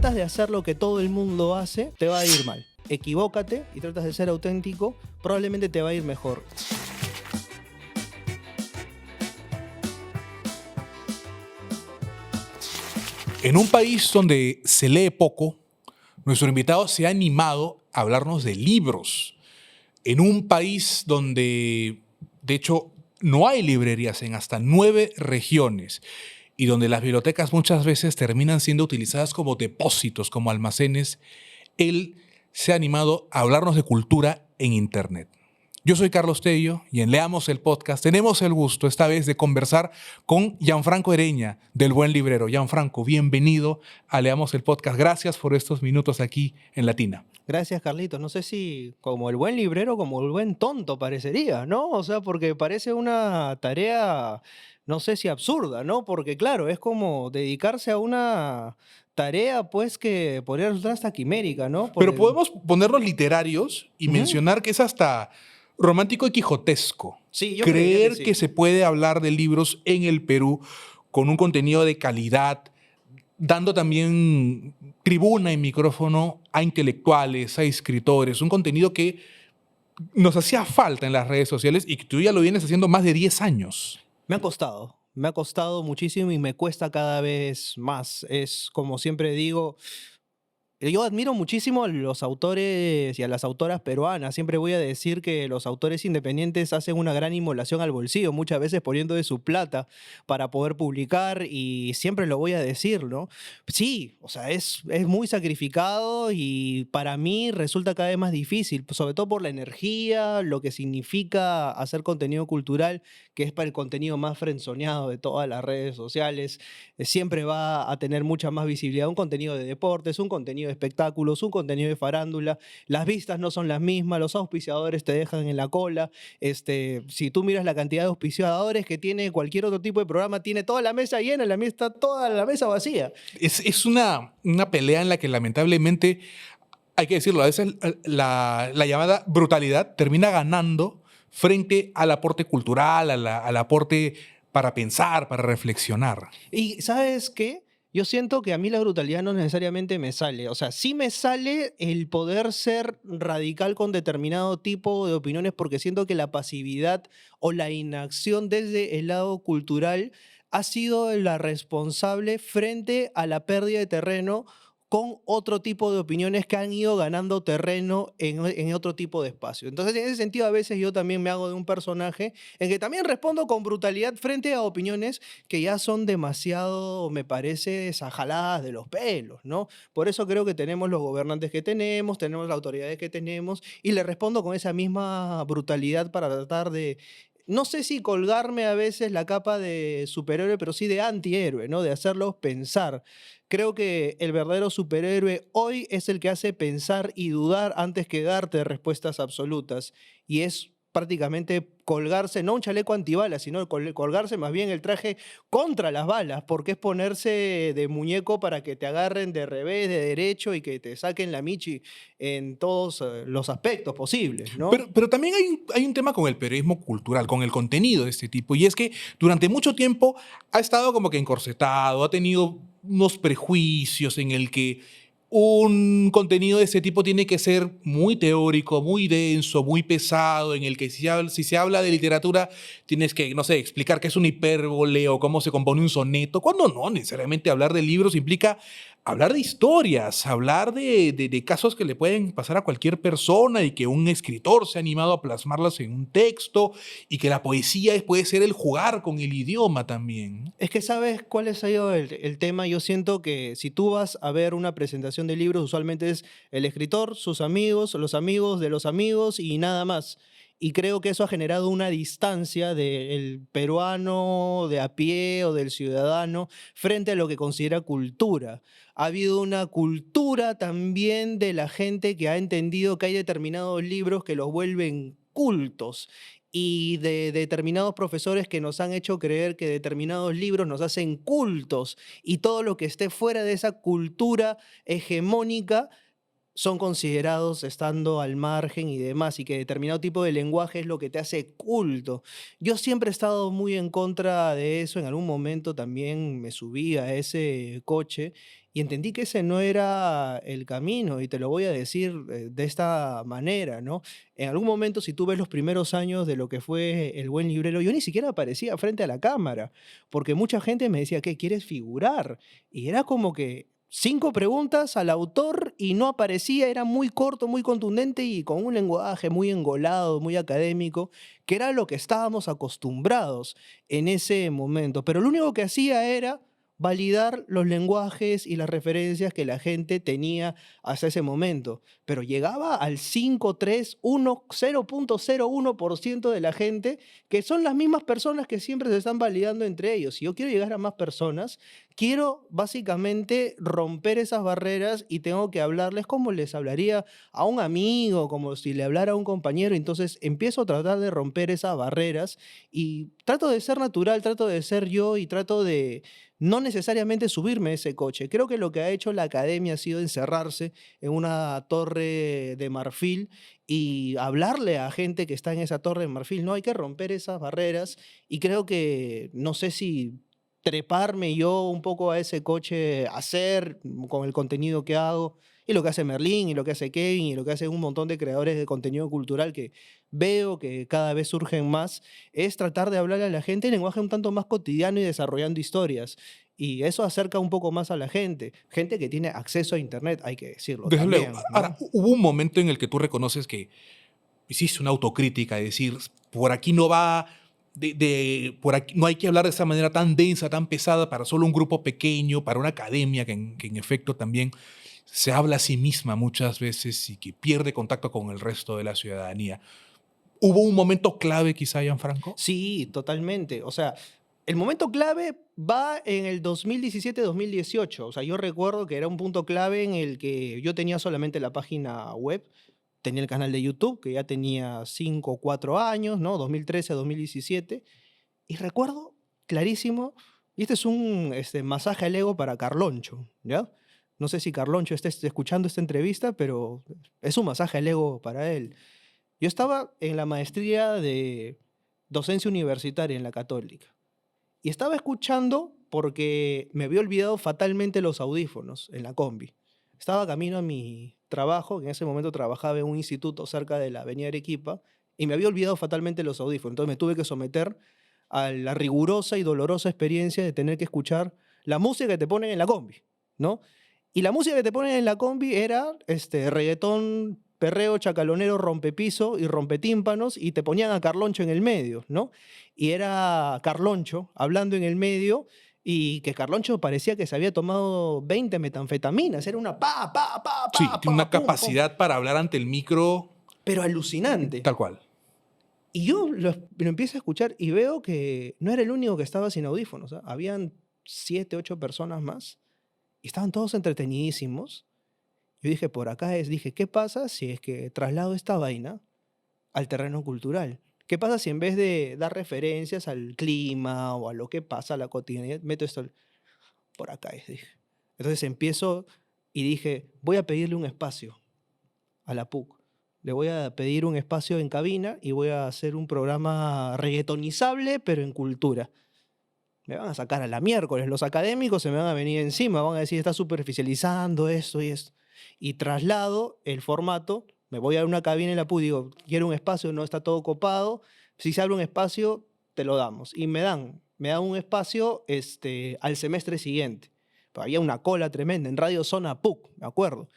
tratas de hacer lo que todo el mundo hace, te va a ir mal. Equivócate y tratas de ser auténtico, probablemente te va a ir mejor. En un país donde se lee poco, nuestro invitado se ha animado a hablarnos de libros. En un país donde, de hecho, no hay librerías en hasta 9 regiones y donde las bibliotecas muchas veces terminan siendo utilizadas como depósitos, como almacenes, él se ha animado a hablarnos de cultura en Internet. Yo soy Carlos Tello y en Leamos el Podcast tenemos el gusto esta vez de conversar con Gianfranco Ereña del Buen Librero. Gianfranco, bienvenido a Leamos el Podcast. Gracias por estos minutos aquí en Latina. Gracias, Carlitos. No sé si como el buen librero, como el buen tonto parecería, ¿no? O sea, porque parece una tarea, no sé si absurda, ¿no? Porque claro, es como dedicarse a una tarea, pues, que podría resultar hasta quimérica, ¿no? Pero Porque... podemos ponernos literarios y mencionar que es hasta romántico y quijotesco. Sí, yo creería que Creer sí. que se puede hablar de libros en el Perú con un contenido de calidad, dando también tribuna y micrófono a intelectuales, a escritores, un contenido que nos hacía falta en las redes sociales y que tú ya lo vienes haciendo más de 10 años. Me ha costado muchísimo y me cuesta cada vez más. Es como siempre digo, yo admiro muchísimo a los autores y a las autoras peruanas. Siempre voy a decir que los autores independientes hacen una gran inmolación al bolsillo, muchas veces poniendo de su plata para poder publicar y siempre lo voy a decir, ¿no? Sí, o sea, es muy sacrificado y para mí resulta cada vez más difícil, sobre todo por la energía, lo que significa hacer contenido cultural, que es para el contenido más frenzoneado de todas las redes sociales. Siempre va a tener mucha más visibilidad un contenido de deportes, un contenido de espectáculos, un contenido de farándula. Las vistas no son las mismas, los auspiciadores te dejan en la cola. Si tú miras la cantidad de auspiciadores que tiene cualquier otro tipo de programa, tiene toda la mesa llena, la mía está toda la mesa vacía. Es una pelea en la que lamentablemente, hay que decirlo, a veces la llamada brutalidad termina ganando frente al aporte cultural, al aporte para pensar, para reflexionar. Y ¿sabes qué? Yo siento que a mí la brutalidad no necesariamente me sale. O sea, sí me sale el poder ser radical con determinado tipo de opiniones porque siento que la pasividad o la inacción desde el lado cultural ha sido la responsable frente a la pérdida de terreno con otro tipo de opiniones que han ido ganando terreno en otro tipo de espacio. Entonces, en ese sentido, a veces yo también me hago de un personaje en que también respondo con brutalidad frente a opiniones que ya son demasiado, me parece, jaladas de los pelos, ¿no? Por eso creo que tenemos los gobernantes que tenemos las autoridades que tenemos, y le respondo con esa misma brutalidad para tratar de, no sé si colgarme a veces la capa de superhéroe, pero sí de antihéroe, ¿no? De hacerlos pensar. Creo que el verdadero superhéroe hoy es el que hace pensar y dudar antes que darte respuestas absolutas. Y es prácticamente colgarse, no un chaleco antibalas, sino colgarse más bien el traje contra las balas, porque es ponerse de muñeco para que te agarren de revés, de derecho y que te saquen la michi en todos los aspectos posibles, ¿no? Pero también hay un tema con el periodismo cultural, con el contenido de este tipo, y es que durante mucho tiempo ha estado como que encorsetado, ha tenido unos prejuicios en el que un contenido de este tipo tiene que ser muy teórico, muy denso, muy pesado, en el que si se habla de literatura tienes que, no sé, explicar qué es una hipérbole o cómo se compone un soneto, cuando no necesariamente hablar de libros implica hablar de historias, hablar de casos que le pueden pasar a cualquier persona y que un escritor se ha animado a plasmarlas en un texto y que la poesía puede ser el jugar con el idioma también. Es que sabes cuál es ahí el tema. Yo siento que si tú vas a ver una presentación de libros, usualmente es el escritor, sus amigos, los amigos de los amigos y nada más. Y creo que eso ha generado una distancia del peruano de a pie o del ciudadano frente a lo que considera cultura. Ha habido una cultura también de la gente que ha entendido que hay determinados libros que los vuelven cultos y de determinados profesores que nos han hecho creer que determinados libros nos hacen cultos y todo lo que esté fuera de esa cultura hegemónica son considerados estando al margen y demás, y que determinado tipo de lenguaje es lo que te hace culto. Yo siempre he estado muy en contra de eso, en algún momento también me subí a ese coche Y entendí que ese no era el camino y te lo voy a decir de esta manera, ¿no? En algún momento, si tú ves los primeros años de lo que fue El Buen Librero, yo ni siquiera aparecía frente a la cámara, porque mucha gente me decía, ¿qué quieres figurar? Y era como que 5 preguntas al autor y no aparecía, era muy corto, muy contundente y con un lenguaje muy engolado, muy académico, que era lo que estábamos acostumbrados en ese momento. Pero lo único que hacía era validar los lenguajes y las referencias que la gente tenía hasta ese momento. Pero llegaba al 5, 3, 1, 0.01% de la gente, que son las mismas personas que siempre se están validando entre ellos. Si yo quiero llegar a más personas, quiero básicamente romper esas barreras y tengo que hablarles como les hablaría a un amigo, como si le hablara a un compañero. Entonces empiezo a tratar de romper esas barreras y trato de ser natural, trato de ser yo y trato de no necesariamente subirme a ese coche. Creo que lo que ha hecho la academia ha sido encerrarse en una torre de marfil y hablarle a gente que está en esa torre de marfil. No hay que romper esas barreras y creo que no sé si treparme yo un poco a ese coche, hacer con el contenido que hago y lo que hace Merlín y lo que hace Kevin y lo que hacen un montón de creadores de contenido cultural que veo que cada vez surgen más, es tratar de hablarle a la gente en lenguaje un tanto más cotidiano y desarrollando historias. Y eso acerca un poco más a la gente que tiene acceso a Internet, hay que decirlo Desde luego. también, Ahora, ¿no? hubo un momento en el que tú reconoces que hiciste una autocrítica, de decir, por aquí no va, por aquí no hay que hablar de esa manera tan densa, tan pesada para solo un grupo pequeño, para una academia que en efecto también se habla a sí misma muchas veces y que pierde contacto con el resto de la ciudadanía. ¿Hubo un momento clave quizá, Gianfranco? Sí, totalmente. O sea, el momento clave va en el 2017-2018. O sea, yo recuerdo que era un punto clave en el que yo tenía solamente la página web, tenía el canal de YouTube, que ya tenía 5 o 4 años, ¿no? 2013-2017. Y recuerdo clarísimo, y este es un masaje al ego para Carloncho, ¿ya? No sé si Carloncho está escuchando esta entrevista, pero es un masaje al ego para él. Yo estaba en la maestría de docencia universitaria en la Católica y estaba escuchando porque me había olvidado fatalmente los audífonos en la combi. Estaba camino a mi trabajo, que en ese momento trabajaba en un instituto cerca de la Avenida Arequipa, y me había olvidado fatalmente los audífonos. Entonces me tuve que someter a la rigurosa y dolorosa experiencia de tener que escuchar la música que te ponen en la combi, ¿no? Y la música que te ponen en la combi era reggaetón, perreo, chacalonero, rompepiso y rompetímpanos, y te ponían a Carloncho en el medio, ¿no? Y era Carloncho hablando en el medio, y que Carloncho parecía que se había tomado 20 metanfetaminas, era una Sí, tiene una pum, pum, capacidad para hablar ante el micro pero alucinante. tal cual. Y yo lo empiezo a escuchar y veo que no era el único que estaba sin audífonos, ¿ah? Habían 7, 8 personas más y estaban todos entretenidísimos. Yo dije, por acá es, dije, ¿qué pasa si es que traslado esta vaina al terreno cultural? ¿Qué pasa si en vez de dar referencias al clima o a lo que pasa, a la cotidianidad, meto esto por acá es, dije. Entonces empiezo y dije, voy a pedirle un espacio a la PUC. Le voy a pedir un espacio en cabina y voy a hacer un programa reggaetonizable, pero en cultura. Me van a sacar a la miércoles. Los académicos se me van a venir encima, van a decir, está superficializando esto y esto. Y traslado el formato, me voy a una cabina en la PUC, digo, quiero un espacio, no está todo copado. Si se abre un espacio, te lo damos. Y me dan un espacio al semestre siguiente. Pero había una cola tremenda en Radio Zona PUC, me acuerdo.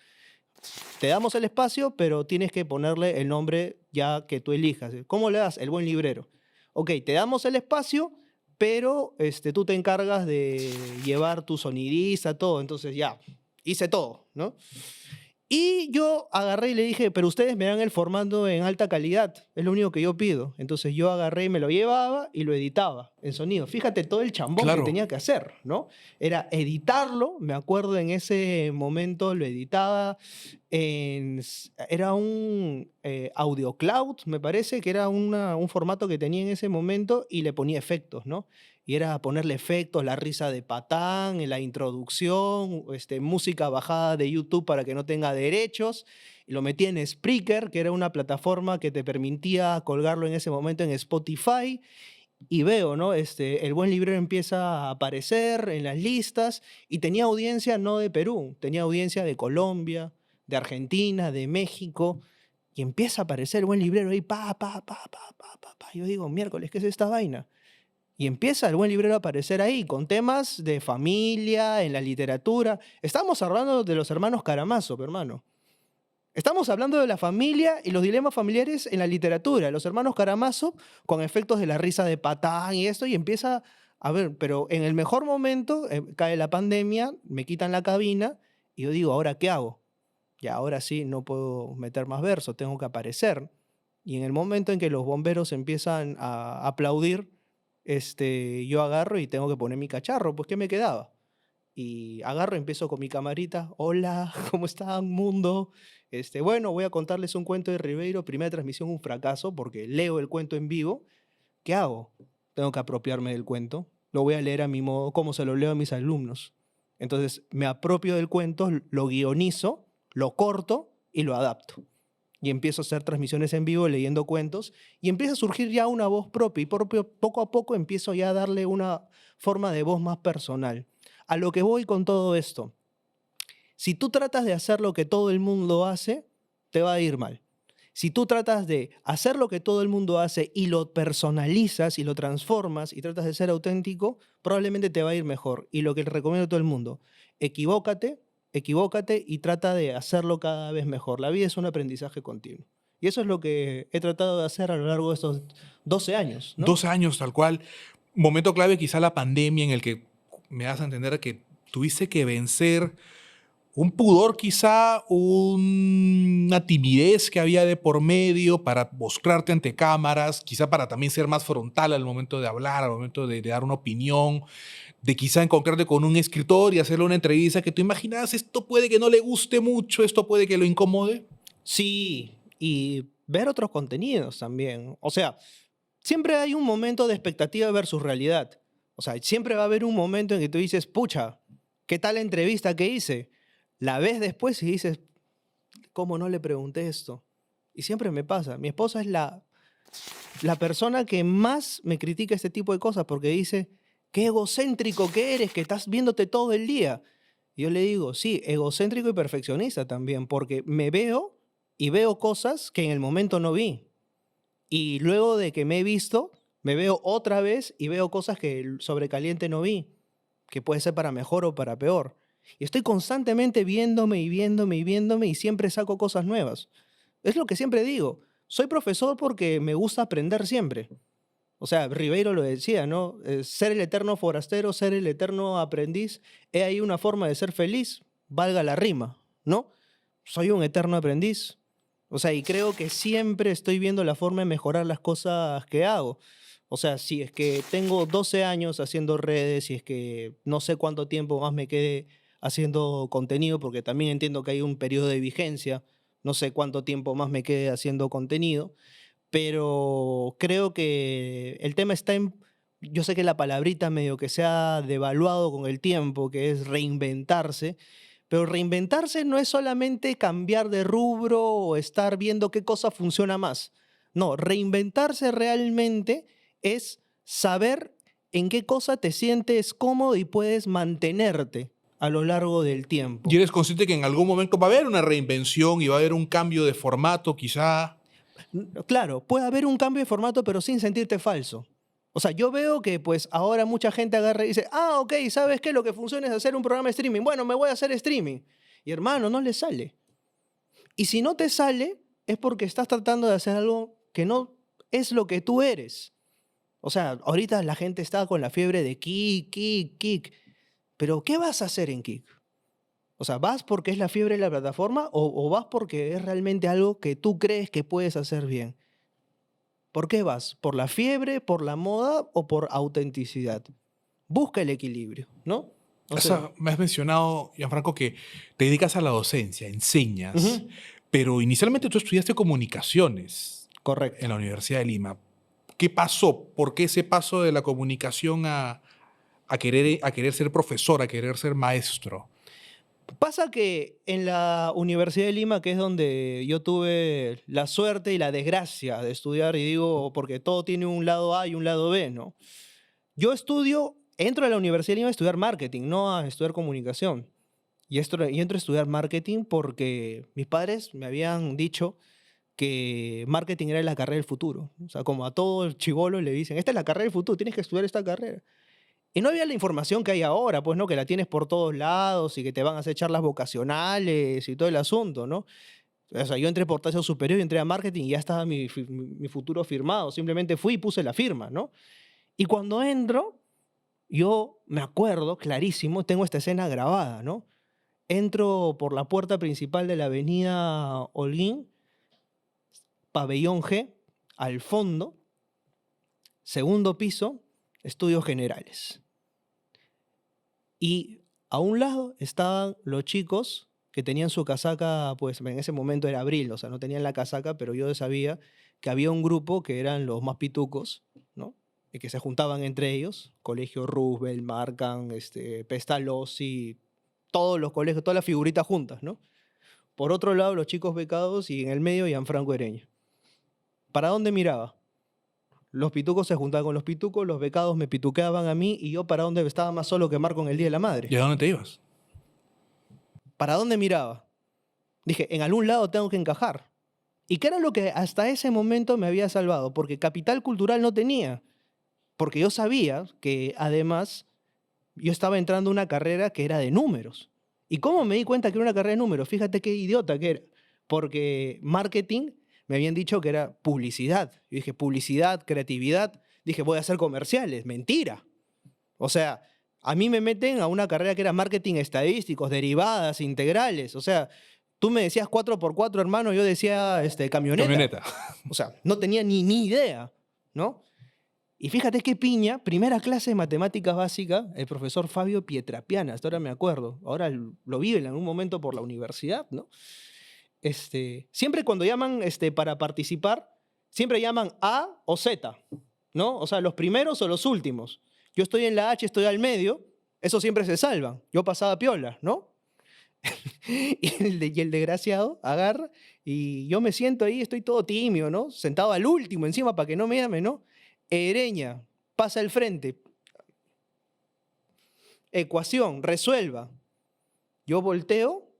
Te damos el espacio, pero tienes que ponerle el nombre ya que tú elijas. ¿Cómo le das? El Buen Librero. Ok, te damos el espacio, pero tú te encargas de llevar tu sonidista, todo. Entonces ya, hice todo, ¿no? Y yo agarré y le dije, pero ustedes me dan el formato en alta calidad, es lo único que yo pido. Entonces yo agarré y me lo llevaba y lo editaba en sonido. Fíjate todo el chambón que Claro. tenía que hacer, ¿no? Era editarlo, me acuerdo en ese momento lo editaba era un Audio Cloud, me parece, que era un formato que tenía en ese momento y le ponía efectos, ¿no? Y era ponerle efectos, la risa de Patán, en la introducción, música bajada de YouTube para que no tenga derechos. Y lo metí en Spreaker, que era una plataforma que te permitía colgarlo en ese momento en Spotify. y veo, ¿no? El Buen Librero empieza a aparecer en las listas y tenía audiencia no de Perú, tenía audiencia de Colombia, de Argentina, de México, y empieza a aparecer el Buen Librero ahí, pa. Yo digo, miércoles, ¿qué es esta vaina? Y empieza el Buen Librero a aparecer ahí, con temas de familia, en la literatura. Estamos hablando de los hermanos Karamazov, hermano. Estamos hablando de la familia y los dilemas familiares en la literatura. Los hermanos Karamazov con efectos de la risa de Patán y esto, y empieza a ver, pero en el mejor momento cae la pandemia, me quitan la cabina y yo digo, ¿ahora qué hago? Ya, ahora sí, no puedo meter más versos, tengo que aparecer. Y en el momento en que los bomberos empiezan a aplaudir, yo agarro y tengo que poner mi cacharro, pues ¿qué me quedaba? Y agarro, empiezo con mi camarita. Hola, ¿cómo están, mundo? Bueno, voy a contarles un cuento de Ribeiro. Primera transmisión, un fracaso, porque leo el cuento en vivo. ¿Qué hago? Tengo que apropiarme del cuento. Lo voy a leer a mi modo, como se lo leo a mis alumnos. Entonces, me apropio del cuento, lo guionizo, lo corto y lo adapto. Y empiezo a hacer transmisiones en vivo leyendo cuentos y empieza a surgir ya una voz propia y poco a poco empiezo ya a darle una forma de voz más personal. A lo que voy con todo esto, si tú tratas de hacer lo que todo el mundo hace, te va a ir mal. Si tú tratas de hacer lo que todo el mundo hace y lo personalizas y lo transformas y tratas de ser auténtico, probablemente te va a ir mejor. Y lo que le recomiendo a todo el mundo, equivócate, equivócate y trata de hacerlo cada vez mejor. La vida es un aprendizaje continuo. Y eso es lo que he tratado de hacer a lo largo de estos 12 años, ¿no? 12 años, tal cual. Momento clave, quizá la pandemia, en el que me das a entender que tuviste que vencer un pudor, quizá una timidez que había de por medio para mostrarte ante cámaras, quizá para también ser más frontal al momento de hablar, al momento de dar una opinión, de quizá encontrarte con un escritor y hacerle una entrevista que tú imaginas, esto puede que no le guste mucho, esto puede que lo incomode. Sí, y ver otros contenidos también. O sea, siempre hay un momento de expectativa versus realidad. O sea, siempre va a haber un momento en que tú dices, pucha, ¿qué tal la entrevista que hice? La ves después y dices, ¿cómo no le pregunté esto? Y siempre me pasa. Mi esposa es la persona que más me critica este tipo de cosas porque dice, qué egocéntrico que eres, que estás viéndote todo el día. Y yo le digo, sí, egocéntrico y perfeccionista también, porque me veo y veo cosas que en el momento no vi. Y luego de que me he visto, me veo otra vez y veo cosas que el sobrecaliente no vi, que puede ser para mejor o para peor. Y estoy constantemente viéndome y viéndome y viéndome y siempre saco cosas nuevas. Es lo que siempre digo. Soy profesor porque me gusta aprender siempre. O sea, Ribeiro lo decía, ¿no? Ser el eterno forastero, ser el eterno aprendiz, he ahí una forma de ser feliz, valga la rima, ¿no? Soy un eterno aprendiz. O sea, y creo que siempre estoy viendo la forma de mejorar las cosas que hago. O sea, si es que tengo 12 años haciendo redes, si es que no sé cuánto tiempo más me quede haciendo contenido, porque también entiendo que hay un periodo de vigencia, no sé cuánto tiempo más me quede haciendo contenido, pero creo que el tema está en, yo sé que la palabrita medio que se ha devaluado con el tiempo, que es reinventarse, pero reinventarse no es solamente cambiar de rubro o estar viendo qué cosa funciona más. No, reinventarse realmente es saber en qué cosa te sientes cómodo y puedes mantenerte a lo largo del Y tiempo. eres consciente que en algún momento va a haber una reinvención y va a haber un cambio de formato, quizá. Claro, puede haber un cambio de formato, pero sin sentirte falso. O sea, yo veo que pues ahora mucha gente agarra y dice, ah, ok, ¿sabes qué? Lo que funciona es hacer un programa de streaming. Bueno, me voy a hacer streaming. Y hermano, no le sale. Y si no te sale, es porque estás tratando de hacer algo que no es lo que tú eres. O sea, ahorita la gente está con la fiebre de Kik, Kik, Kik. Pero ¿qué vas a hacer en Kik? O sea, ¿vas porque es la fiebre de la plataforma o vas porque es realmente algo que tú crees que puedes hacer bien? ¿Por qué vas? ¿Por la fiebre, por la moda o por autenticidad? Busca el equilibrio, ¿no? O sea, Me has mencionado, Gianfranco, que te dedicas a la docencia, enseñas, ujú, pero inicialmente tú estudiaste comunicaciones en correcto. la Universidad de Lima. ¿Qué pasó? ¿Por qué ese paso de la comunicación a querer ser profesor, a querer ser maestro? Pasa que en la Universidad de Lima, que es donde yo tuve la suerte y la desgracia de estudiar, y digo porque todo tiene un lado A y un lado B, ¿no? Yo entro a la Universidad de Lima a estudiar marketing, no a estudiar comunicación. Y entro a estudiar marketing porque mis padres me habían dicho que marketing era la carrera del futuro. O sea, como a todo chivolo le dicen, esta es la carrera del futuro, tienes que estudiar esta carrera. Y no había la información que hay ahora, pues, ¿no? Que la tienes por todos lados y que te van a hacer charlas vocacionales y todo el asunto, ¿no? O sea, yo entré por tercio superior y entré a marketing y ya estaba mi futuro firmado. Simplemente fui y puse la firma, ¿no? Y cuando entro, yo me acuerdo clarísimo, tengo esta escena grabada, ¿no? Entro por la puerta principal de la avenida Holguín, pabellón G, al fondo, segundo piso, estudios generales. Y a un lado estaban los chicos que tenían su casaca, pues en ese momento era abril, o sea, no tenían la casaca, pero yo sabía que había un grupo que eran los más pitucos, ¿no? Y que se juntaban entre ellos, Colegio Roosevelt, Markham, Pestalozzi, todos los colegios, todas las figuritas juntas, ¿no? Por otro lado, los chicos becados y en el medio, Gianfranco Ereña. ¿Para dónde miraba? Los pitucos se juntaban con los pitucos, los becados me pituqueaban a mí y yo para dónde estaba más solo que Marco en el Día de la ¿Y Madre. a dónde te ibas? ¿Para dónde miraba? Dije, en algún lado tengo que encajar. ¿Y qué era lo que hasta ese momento me había salvado? Porque capital cultural no tenía. Porque yo sabía que además yo estaba entrando a una carrera que era de números. ¿Y cómo me di cuenta que era una carrera de números? Fíjate qué idiota que era. Porque marketing me habían dicho que era publicidad. Yo dije, publicidad, creatividad. Dije, voy a hacer comerciales. Mentira. O sea, a mí me meten a una carrera que era marketing estadísticos, derivadas, integrales. O sea, tú me decías 4x4, hermano, yo decía camioneta. Camioneta. O sea, no tenía ni idea, ¿no? Y fíjate qué piña, primera clase de matemáticas básicas, el profesor Fabio Pietrapiana, hasta ahora me acuerdo. Ahora lo vi en algún momento por la universidad, ¿no? Siempre cuando llaman para participar, siempre llaman A o Z, ¿no? O sea, los primeros o los últimos. Yo estoy en la H, estoy al medio, eso siempre se salvan. Yo pasaba piola, ¿no? Y el desgraciado agarra y yo me siento ahí, estoy todo tímido, ¿no? Sentado al último encima para que no me llame, ¿no? Ereña, pasa al frente. Ecuación, resuelva. Yo volteo,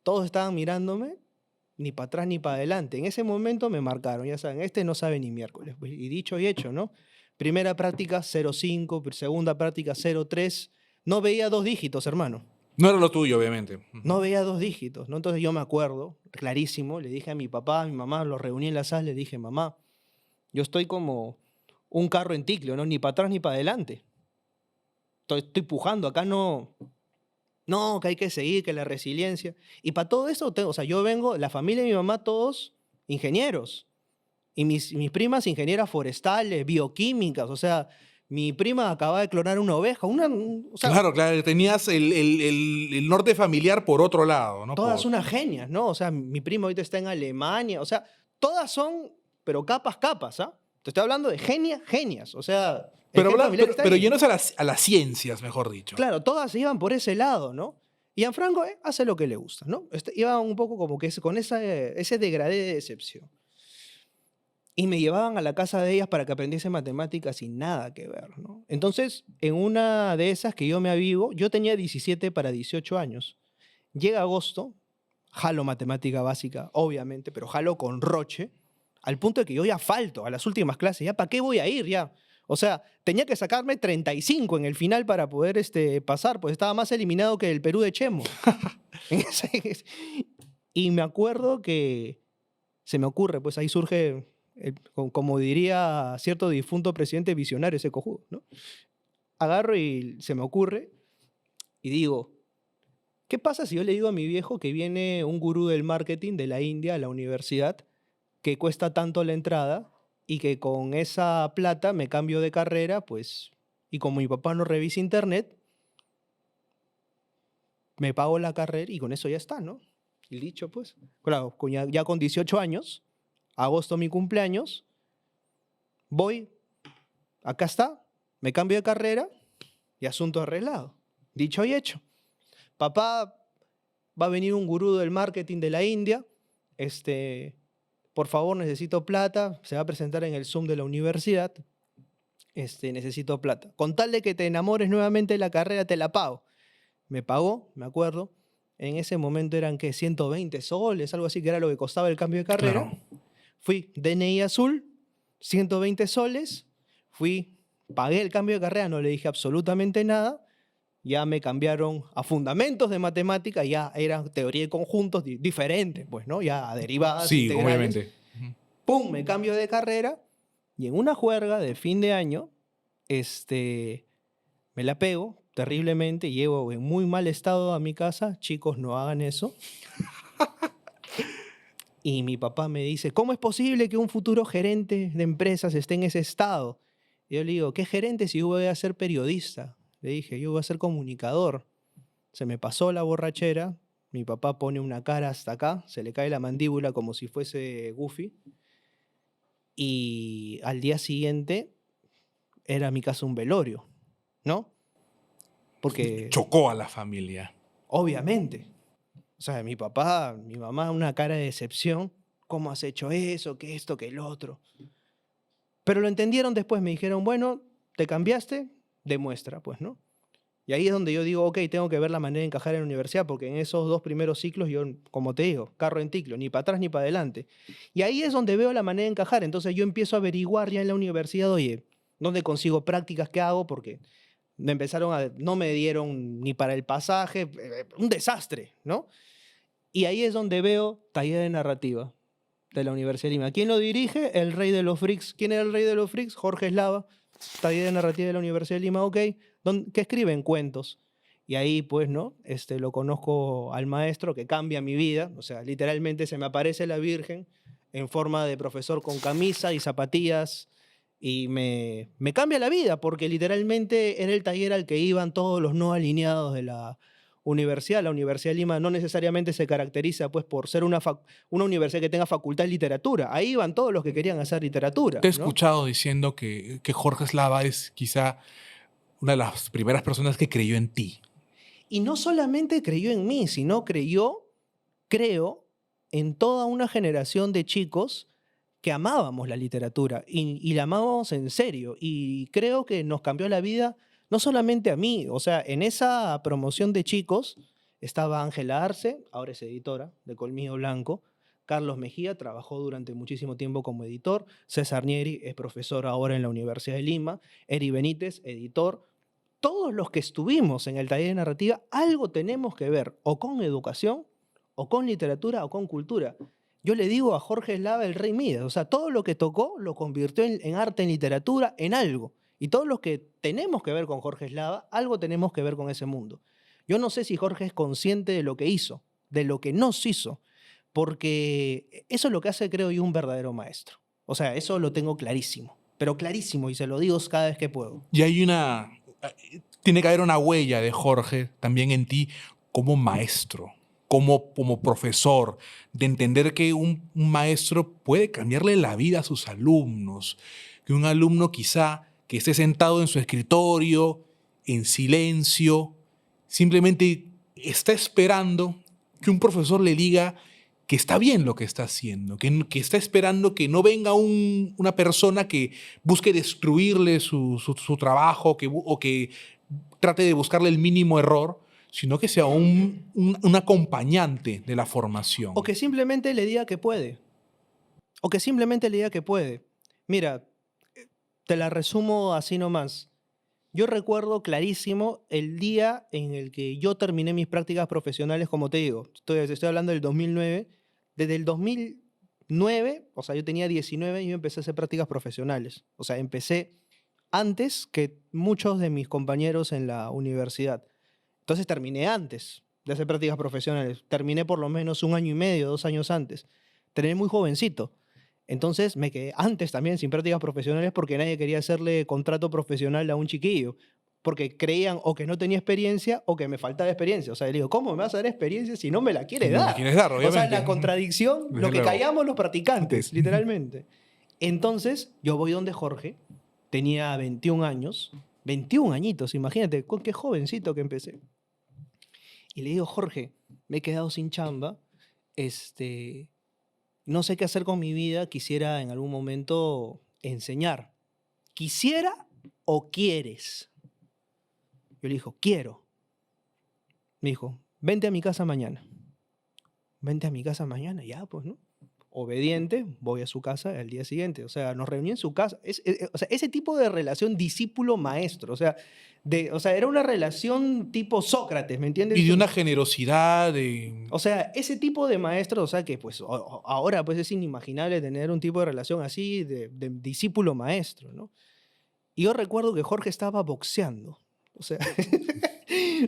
todos estaban mirándome, ni para atrás ni para adelante. En ese momento me marcaron, ya saben, este no sabe ni miércoles. Pues, y dicho y hecho, ¿no? Primera práctica 0,5, segunda práctica 0,3. No veía dos dígitos, hermano. No era lo tuyo, obviamente. No veía dos dígitos, ¿no? Entonces yo me acuerdo, clarísimo, le dije a mi papá, a mi mamá, los reuní en la sala, le dije, mamá, yo estoy como un carro en ticlio, ¿no? Ni para atrás ni para adelante. Estoy pujando, acá no, que hay que seguir, que la resiliencia. Y para todo eso, o sea, yo vengo, la familia de mi mamá, todos ingenieros. Y mis primas ingenieras forestales, bioquímicas, o sea, mi prima acaba de clonar una oveja, o sea, Claro, claro, tenías el norte familiar por otro lado, ¿no? todas unas genias, ¿no? O sea, mi prima ahorita está en Alemania, o sea, todas son, pero capas, ¿ah? Te estoy hablando de genias, o sea, el Pero, gen familiar está pero ahí. llenos a las ciencias, mejor dicho. Claro, todas iban por ese lado, ¿no? Y Gianfranco hace lo que le gusta, ¿no? Iba un poco como que con ese degradé de decepción. Y me llevaban a la casa de ellas para que aprendiese matemáticas sin nada que ver, ¿no? Entonces, en una de esas que yo me avivo, yo tenía 17 para 18 años. Llega agosto, jalo matemática básica, obviamente, pero jalo con roche, al punto de que yo ya falto a las últimas clases. ¿Ya para qué voy a ir ya? O sea, tenía que sacarme 35 en el final para poder pasar, pues estaba más eliminado que el Perú de Chemo. Y me acuerdo que se me ocurre, pues ahí surge, como diría cierto difunto presidente visionario, ese cojudo, ¿no? Agarro y se me ocurre y digo, ¿qué pasa si yo le digo a mi viejo que viene un gurú del marketing de la India a la universidad, que cuesta tanto la entrada y que con esa plata me cambio de carrera, pues, y como mi papá no revisa internet, me pago la carrera y con eso ya está, ¿no? Y dicho, pues, claro, ya con 18 años, agosto mi cumpleaños, voy, acá está, me cambio de carrera y asunto arreglado. Dicho y hecho. Papá va a venir un gurú del marketing de la India, por favor, necesito plata, se va a presentar en el Zoom de la universidad, necesito plata. Con tal de que te enamores nuevamente de la carrera, te la pago. Me pagó, me acuerdo, en ese momento eran, ¿qué? 120 soles, algo así, que era lo que costaba el cambio de carrera. Claro. Fui, DNI azul, 120 soles, pagué el cambio de carrera, no le dije absolutamente nada, ya me cambiaron a fundamentos de matemática, ya eran teoría de conjuntos diferentes, pues, ¿no? Ya a derivadas, Sí, integrales. obviamente. Ujú. ¡Pum! Me cambio de carrera y en una juerga de fin de año, me la pego terriblemente, llevo en muy mal estado a mi casa, chicos, no hagan eso. Y mi papá me dice, ¿cómo es posible que un futuro gerente de empresas esté en ese estado? Y yo le digo, ¿qué gerente si yo voy a ser periodista? Le dije, yo voy a ser comunicador. Se me pasó la borrachera, mi papá pone una cara hasta acá, se le cae la mandíbula como si fuese Goofy. Y al día siguiente era mi casa un velorio, ¿no? Porque, Chocó a la familia. obviamente, o sea, mi papá, mi mamá, una cara de decepción. ¿Cómo has hecho eso? ¿Qué esto? ¿Qué el otro? Pero lo entendieron después. Me dijeron, bueno, ¿te cambiaste? Demuestra, pues, ¿no? Y ahí es donde yo digo, ok, tengo que ver la manera de encajar en la universidad, porque en esos 2 primeros ciclos yo, como te digo, carro en ticlo, ni para atrás ni para adelante. Y ahí es donde veo la manera de encajar. Entonces yo empiezo a averiguar ya en la universidad, oye, ¿dónde consigo prácticas? ¿Qué hago? Porque no me dieron ni para el pasaje, un desastre, ¿no? Y ahí es donde veo taller de narrativa de la Universidad de Lima. ¿Quién lo dirige? El rey de los freaks. ¿Quién era el rey de los freaks? Jorge Eslava, taller de narrativa de la Universidad de Lima, ok, que escriben cuentos. Y ahí, pues, ¿no? Lo conozco al maestro que cambia mi vida. O sea, literalmente se me aparece la Virgen en forma de profesor con camisa y zapatillas y me cambia la vida porque literalmente era el taller al que iban todos los no alineados de la universidad. La Universidad de Lima no necesariamente se caracteriza pues, por ser una universidad que tenga facultad de literatura. Ahí iban todos los que querían hacer literatura, Te he ¿no? escuchado diciendo que Jorge Eslava es quizá una de las primeras personas que creyó en ti. Y no solamente creyó en mí, sino creo, en toda una generación de chicos que amábamos la literatura y la amábamos en serio. Y creo que nos cambió la vida, no solamente a mí, o sea, en esa promoción de chicos estaba Ángela Arce, ahora es editora de Colmillo Blanco, Carlos Mejía trabajó durante muchísimo tiempo como editor, César Nieri es profesor ahora en la Universidad de Lima, Eri Benítez, editor. Todos los que estuvimos en el taller de narrativa, algo tenemos que ver, o con educación, o con literatura, o con cultura. Yo le digo a Jorge Eslava el Rey Midas, o sea, todo lo que tocó lo convirtió en arte, en literatura, en algo. Y todos los que tenemos que ver con Jorge Eslava, algo tenemos que ver con ese mundo. Yo no sé si Jorge es consciente de lo que hizo, de lo que nos hizo, porque eso es lo que hace, creo yo, un verdadero maestro. O sea, eso lo tengo clarísimo, pero clarísimo, y se lo digo cada vez que puedo. Y tiene que haber una huella de Jorge también en ti como maestro, como profesor, de entender que un maestro puede cambiarle la vida a sus alumnos, que un alumno quizá que esté sentado en su escritorio, en silencio, simplemente está esperando que un profesor le diga que está bien lo que está haciendo, que está esperando que no venga una persona que busque destruirle su trabajo o que trate de buscarle el mínimo error, sino que sea un acompañante de la formación. O que simplemente le diga que puede. O que simplemente le diga que puede. Mira, te la resumo así nomás. Yo recuerdo clarísimo el día en el que yo terminé mis prácticas profesionales, como te digo, estoy hablando del 2009. Desde el 2009, o sea, yo tenía 19 y yo empecé a hacer prácticas profesionales. O sea, empecé antes que muchos de mis compañeros en la universidad. Entonces terminé antes de hacer prácticas profesionales. Terminé por lo menos 1 año y medio, 2 años antes. Terminé muy jovencito. Entonces me quedé antes también sin prácticas profesionales porque nadie quería hacerle contrato profesional a un chiquillo. Porque creían o que no tenía experiencia o que me faltaba experiencia. O sea, le digo, ¿cómo me vas a dar experiencia si no me la quieres Si no me dar? quieres dar, O sea, obviamente. la contradicción, Desde lo que luego. callamos los practicantes, Antes. literalmente. Entonces, yo voy donde Jorge, tenía 21 años, 21 añitos, imagínate, qué jovencito que empecé. Y le digo, Jorge, me he quedado sin chamba, no sé qué hacer con mi vida, quisiera en algún momento enseñar. ¿Quisiera o quieres? Yo le dijo, quiero. Me dijo, vente a mi casa mañana. Vente a mi casa mañana, ya, pues, ¿no? Obediente, voy a su casa al día siguiente. O sea, nos reuní en su casa. O sea, ese tipo de relación discípulo-maestro. O sea, era una relación tipo Sócrates, ¿me entiendes? Y de una generosidad, de... O sea, ese tipo de maestro, o sea, que pues ahora pues es inimaginable tener un tipo de relación así de discípulo-maestro, ¿no? Y yo recuerdo que Jorge estaba boxeando. O sea,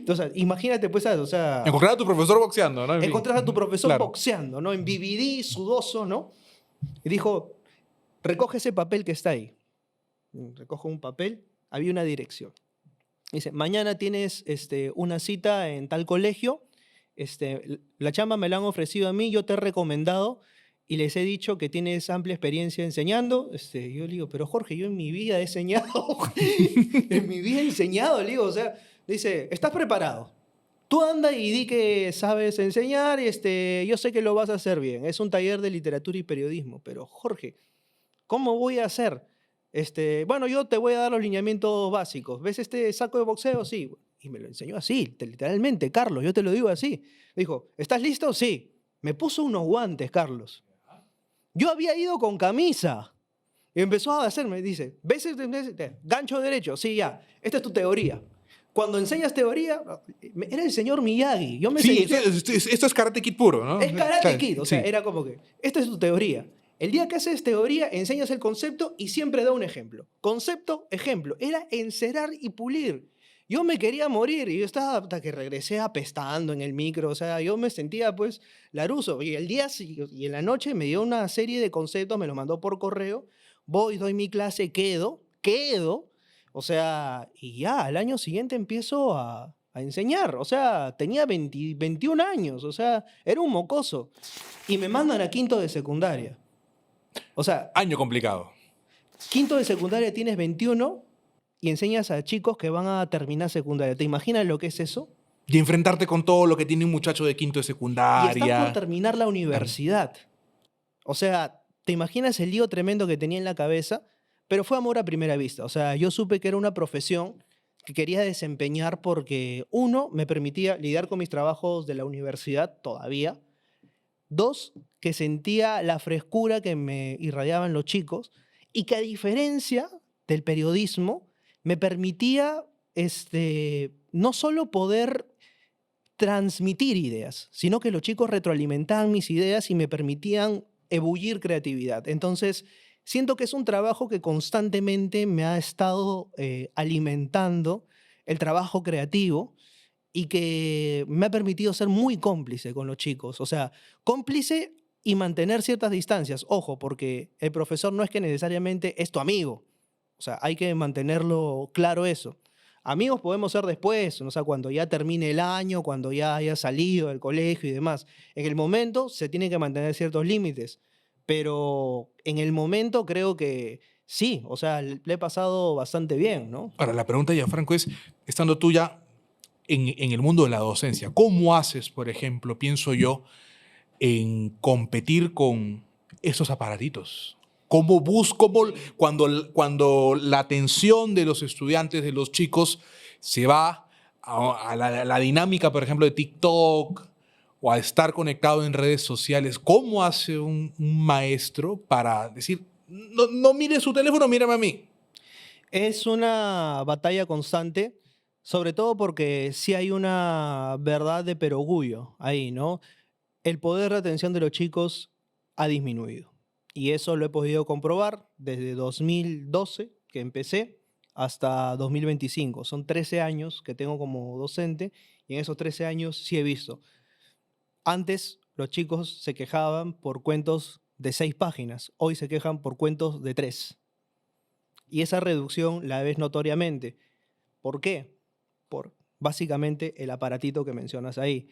o sea, imagínate pues, ¿sabes? O sea, Encontrar a tu profesor boxeando, ¿no? En fin. encontrar a tu profesor Claro. boxeando, ¿no? En BBD, sudoso, ¿no? Y dijo, recoge ese papel que está ahí. Recojo un papel, había una dirección. Dice, mañana tienes una cita en tal colegio, la chamba me la han ofrecido a mí, yo te he recomendado y les he dicho que tienes amplia experiencia enseñando. Yo le digo, pero Jorge, yo en mi vida he enseñado, en mi vida he enseñado, le digo, o sea, dice, ¿estás preparado? Tú anda y di que sabes enseñar, yo sé que lo vas a hacer bien. Es un taller de literatura y periodismo, pero Jorge, ¿cómo voy a hacer? Bueno, yo te voy a dar los lineamientos básicos. ¿Ves este saco de boxeo? Sí. Y me lo enseñó así, literalmente, Carlos, yo te lo digo así. Me dijo, ¿estás listo? Sí. Me puso unos guantes, Carlos. Yo había ido con camisa. Y empezó a hacerme, dice, ¿ves este gancho derecho? Sí, ya. Esta es tu teoría. Cuando enseñas teoría, era el señor Miyagi. Yo me Sí, sentía... esto es Karate Kid puro, ¿no? Es Karate Claro, Kid, o sea, sí. era como que, esta es tu teoría. El día que haces teoría, enseñas el concepto y siempre da un ejemplo. Concepto, ejemplo. Era encerar y pulir. Yo me quería morir y yo estaba hasta que regresé apestando en el micro. O sea, yo me sentía pues laruso. Y y en la noche me dio una serie de conceptos, me los mandó por correo. Voy, doy mi clase, quedo. O sea, y ya, al año siguiente empiezo a enseñar. O sea, tenía 21 años. O sea, era un mocoso. Y me mandan a quinto de secundaria. O sea, Año complicado. quinto de secundaria tienes 21 y enseñas a chicos que van a terminar secundaria. ¿Te imaginas lo que es eso? Y enfrentarte con todo lo que tiene un muchacho de quinto de Y están por secundaria. terminar la universidad. O sea, ¿te imaginas el lío tremendo que tenía en la cabeza? Pero fue amor a primera vista. O sea, yo supe que era una profesión que quería desempeñar porque, uno, me permitía lidiar con mis trabajos de la universidad todavía. Dos, que sentía la frescura que me irradiaban los chicos y que a diferencia del periodismo, me permitía no solo poder transmitir ideas, sino que los chicos retroalimentaban mis ideas y me permitían ebullir creatividad. Entonces, siento que es un trabajo que constantemente me ha estado alimentando el trabajo creativo y que me ha permitido ser muy cómplice con los chicos. O sea, cómplice y mantener ciertas distancias. Ojo, porque el profesor no es que necesariamente es tu amigo. O sea, hay que mantenerlo claro eso. Amigos podemos ser después, o sea, cuando ya termine el año, cuando ya haya salido del colegio y demás. En el momento se tienen que mantener ciertos límites, pero en el momento creo que sí, o sea, le he pasado bastante bien, ¿no? Ahora, la pregunta, Gianfranco, es, estando tú ya en el mundo de la docencia, ¿cómo haces, por ejemplo, pienso yo, en competir con esos aparatitos? ¿Cómo busco, cuando la atención de los estudiantes, de los chicos, se va a la dinámica, por ejemplo, de TikTok o a estar conectado en redes sociales? ¿Cómo hace un maestro para decir, no, no mire su teléfono, mírame a mí? Es una batalla constante, sobre todo porque sí hay una verdad de perogrullo ahí, ¿no? El poder de atención de los chicos ha disminuido. Y eso lo he podido comprobar desde 2012, que empecé, hasta 2025. Son 13 años que tengo como docente y en esos 13 años sí he visto. Antes los chicos se quejaban por cuentos de 6 páginas, hoy se quejan por cuentos de 3. Y esa reducción la ves notoriamente. ¿Por qué? Por básicamente el aparatito que mencionas ahí.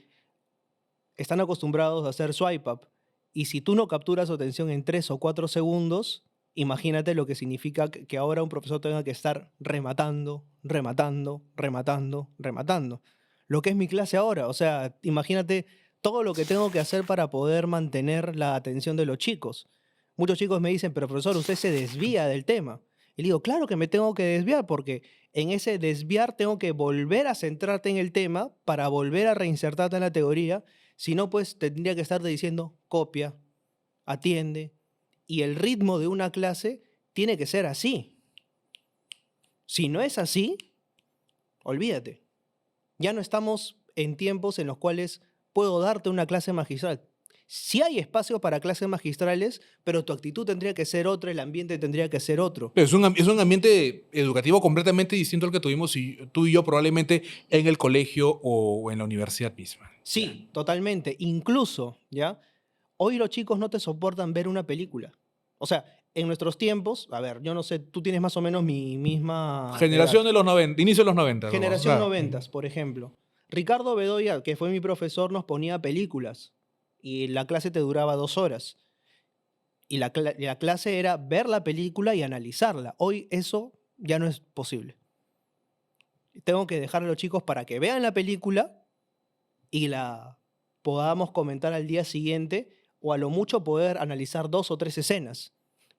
Están acostumbrados a hacer swipe up. Y si tú no capturas su atención en 3 o 4 segundos, imagínate lo que significa que ahora un profesor tenga que estar rematando, rematando, rematando, rematando. lo que es mi clase ahora. O sea, imagínate todo lo que tengo que hacer para poder mantener la atención de los chicos. Muchos chicos me dicen, pero profesor, usted se desvía del tema. Y le digo, claro que me tengo que desviar porque en ese desviar tengo que volver a centrarte en el tema para volver a reinsertarte en la teoría. Si no, pues tendría que estarte diciendo copia, atiende. Y el ritmo de una clase tiene que ser así. Si no es así, olvídate. Ya no estamos en tiempos en los cuales puedo darte una clase magistral. Sí hay espacio para clases magistrales, pero tu actitud tendría que ser otra, el ambiente tendría que ser otro. Es un ambiente educativo completamente distinto al que tuvimos tú y yo probablemente en el colegio o en la universidad misma. Sí, totalmente. Incluso, ¿ya? Hoy los chicos no te soportan ver una película. O sea, en nuestros tiempos, a ver, yo no sé, tú tienes más o menos mi misma edad. Generación de los 90, inicio de los 90. Generación noventas, por ejemplo. Ricardo Bedoya, que fue mi profesor, nos ponía películas y la clase te duraba 2 horas. Y la clase era ver la película y analizarla. Hoy eso ya no es posible. Tengo que dejar a los chicos para que vean la película y la podamos comentar al día siguiente o a lo mucho poder analizar 2 o 3 escenas.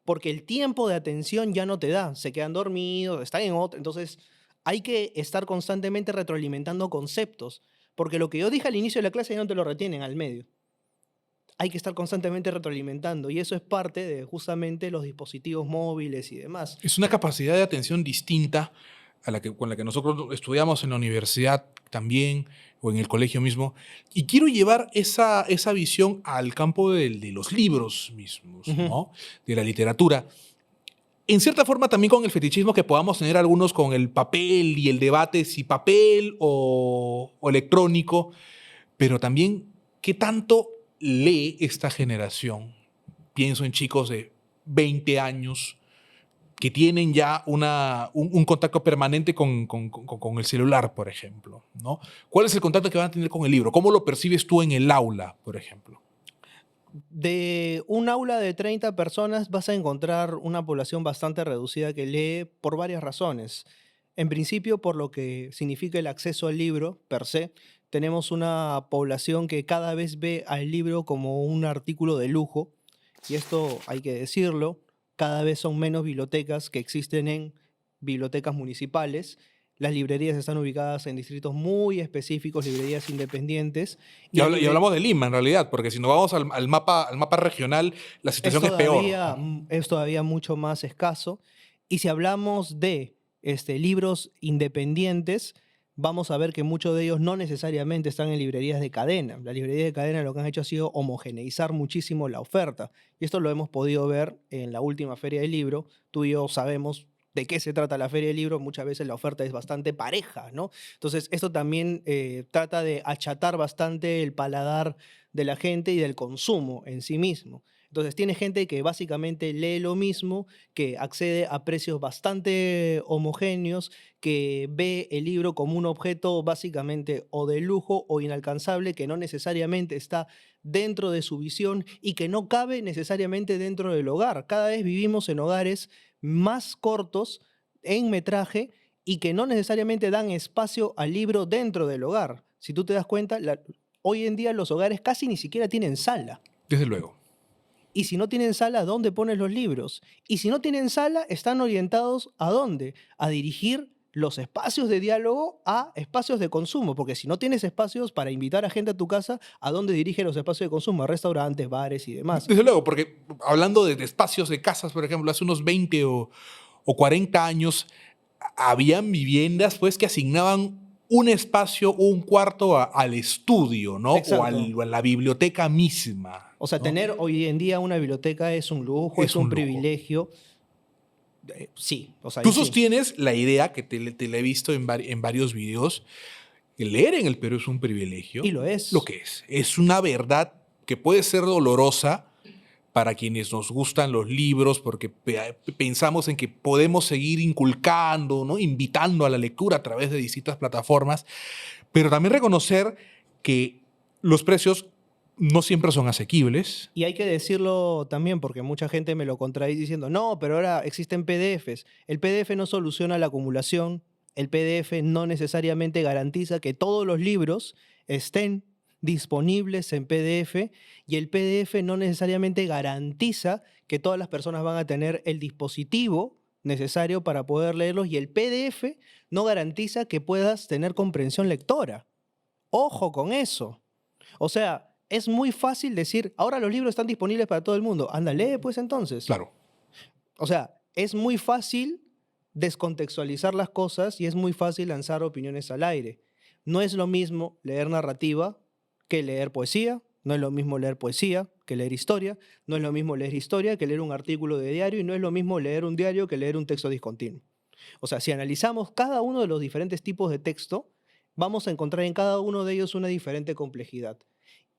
Porque el tiempo de atención ya no te da. Se quedan dormidos, están en otra. Entonces hay que estar constantemente retroalimentando conceptos. Porque lo que yo dije al inicio de la clase ya no te lo retienen al medio. Hay que estar constantemente retroalimentando y eso es parte de justamente los dispositivos móviles y demás. Es una capacidad de atención distinta con la que nosotros estudiamos en la universidad también o en el colegio mismo. Y quiero llevar esa visión al campo de los libros mismos, ¿no? De la literatura. En cierta forma también con el fetichismo que podamos tener algunos con el papel y el debate si papel o electrónico, pero también qué tanto lee esta generación. Pienso en chicos de 20 años que tienen ya un contacto permanente con el celular, por ejemplo, ¿no? ¿Cuál es el contacto que van a tener con el libro? ¿Cómo lo percibes tú en el aula, por ejemplo? De un aula de 30 personas vas a encontrar una población bastante reducida que lee por varias razones. En principio, por lo que significa el acceso al libro per se, tenemos una población que cada vez ve al libro como un artículo de lujo, y esto hay que decirlo, cada vez son menos bibliotecas que existen en bibliotecas municipales. Las librerías están ubicadas en distritos muy específicos, librerías independientes. Y hablamos de Lima, en realidad, porque si nos vamos al mapa regional, la situación es peor. Es todavía mucho más escaso. Y si hablamos de libros independientes, vamos a ver que muchos de ellos no necesariamente están en librerías de cadena. Las librerías de cadena lo que han hecho ha sido homogeneizar muchísimo la oferta. Y esto lo hemos podido ver en la última Feria del Libro. Tú y yo sabemos de qué se trata la Feria del Libro. Muchas veces la oferta es bastante pareja, ¿no? Entonces, esto también trata de achatar bastante el paladar de la gente y del consumo en sí mismo. Entonces, tiene gente que básicamente lee lo mismo, que accede a precios bastante homogéneos, que ve el libro como un objeto básicamente o de lujo o inalcanzable, que no necesariamente está dentro de su visión y que no cabe necesariamente dentro del hogar. Cada vez vivimos en hogares más cortos en metraje y que no necesariamente dan espacio al libro dentro del hogar. Si tú te das cuenta, hoy en día los hogares casi ni siquiera tienen sala. Desde luego. Y si no tienen sala, ¿dónde pones los libros? Y si no tienen sala, están orientados ¿a dónde? A dirigir los espacios de diálogo a espacios de consumo, porque si no tienes espacios para invitar a gente a tu casa, ¿a dónde dirige los espacios de consumo? A restaurantes, bares y demás. Desde luego, porque hablando de espacios de casas, por ejemplo, hace unos 20 o 40 años, habían viviendas pues, que asignaban un espacio o un cuarto al estudio, ¿no? O a la biblioteca misma. O sea, ¿no? Tener hoy en día una biblioteca es un lujo, es un privilegio. Sí. O sea, tú sostienes la idea, que te la he visto en varios videos, que leer en el Perú es un privilegio. Y lo es. Lo que es. Es una verdad que puede ser dolorosa para quienes nos gustan los libros, porque pensamos en que podemos seguir inculcando, ¿no? Invitando a la lectura a través de distintas plataformas, pero también reconocer que los precios no siempre son asequibles. Y hay que decirlo también, porque mucha gente me lo contradice diciendo, no, pero ahora existen PDFs. El PDF no soluciona la acumulación El PDF no necesariamente garantiza que todos los libros estén disponibles en PDF y el PDF no necesariamente garantiza que todas las personas van a tener el dispositivo necesario para poder leerlos y el PDF no garantiza que puedas tener comprensión lectora. Ojo con eso. O sea, es muy fácil decir, ahora los libros están disponibles para todo el mundo. Anda, lee pues entonces. Claro. O sea, es muy fácil descontextualizar las cosas y es muy fácil lanzar opiniones al aire. No es lo mismo leer narrativa que leer poesía, no es lo mismo leer poesía que leer historia, no es lo mismo leer historia que leer un artículo de diario y no es lo mismo leer un diario que leer un texto discontinuo. O sea, si analizamos cada uno de los diferentes tipos de texto, vamos a encontrar en cada uno de ellos una diferente complejidad.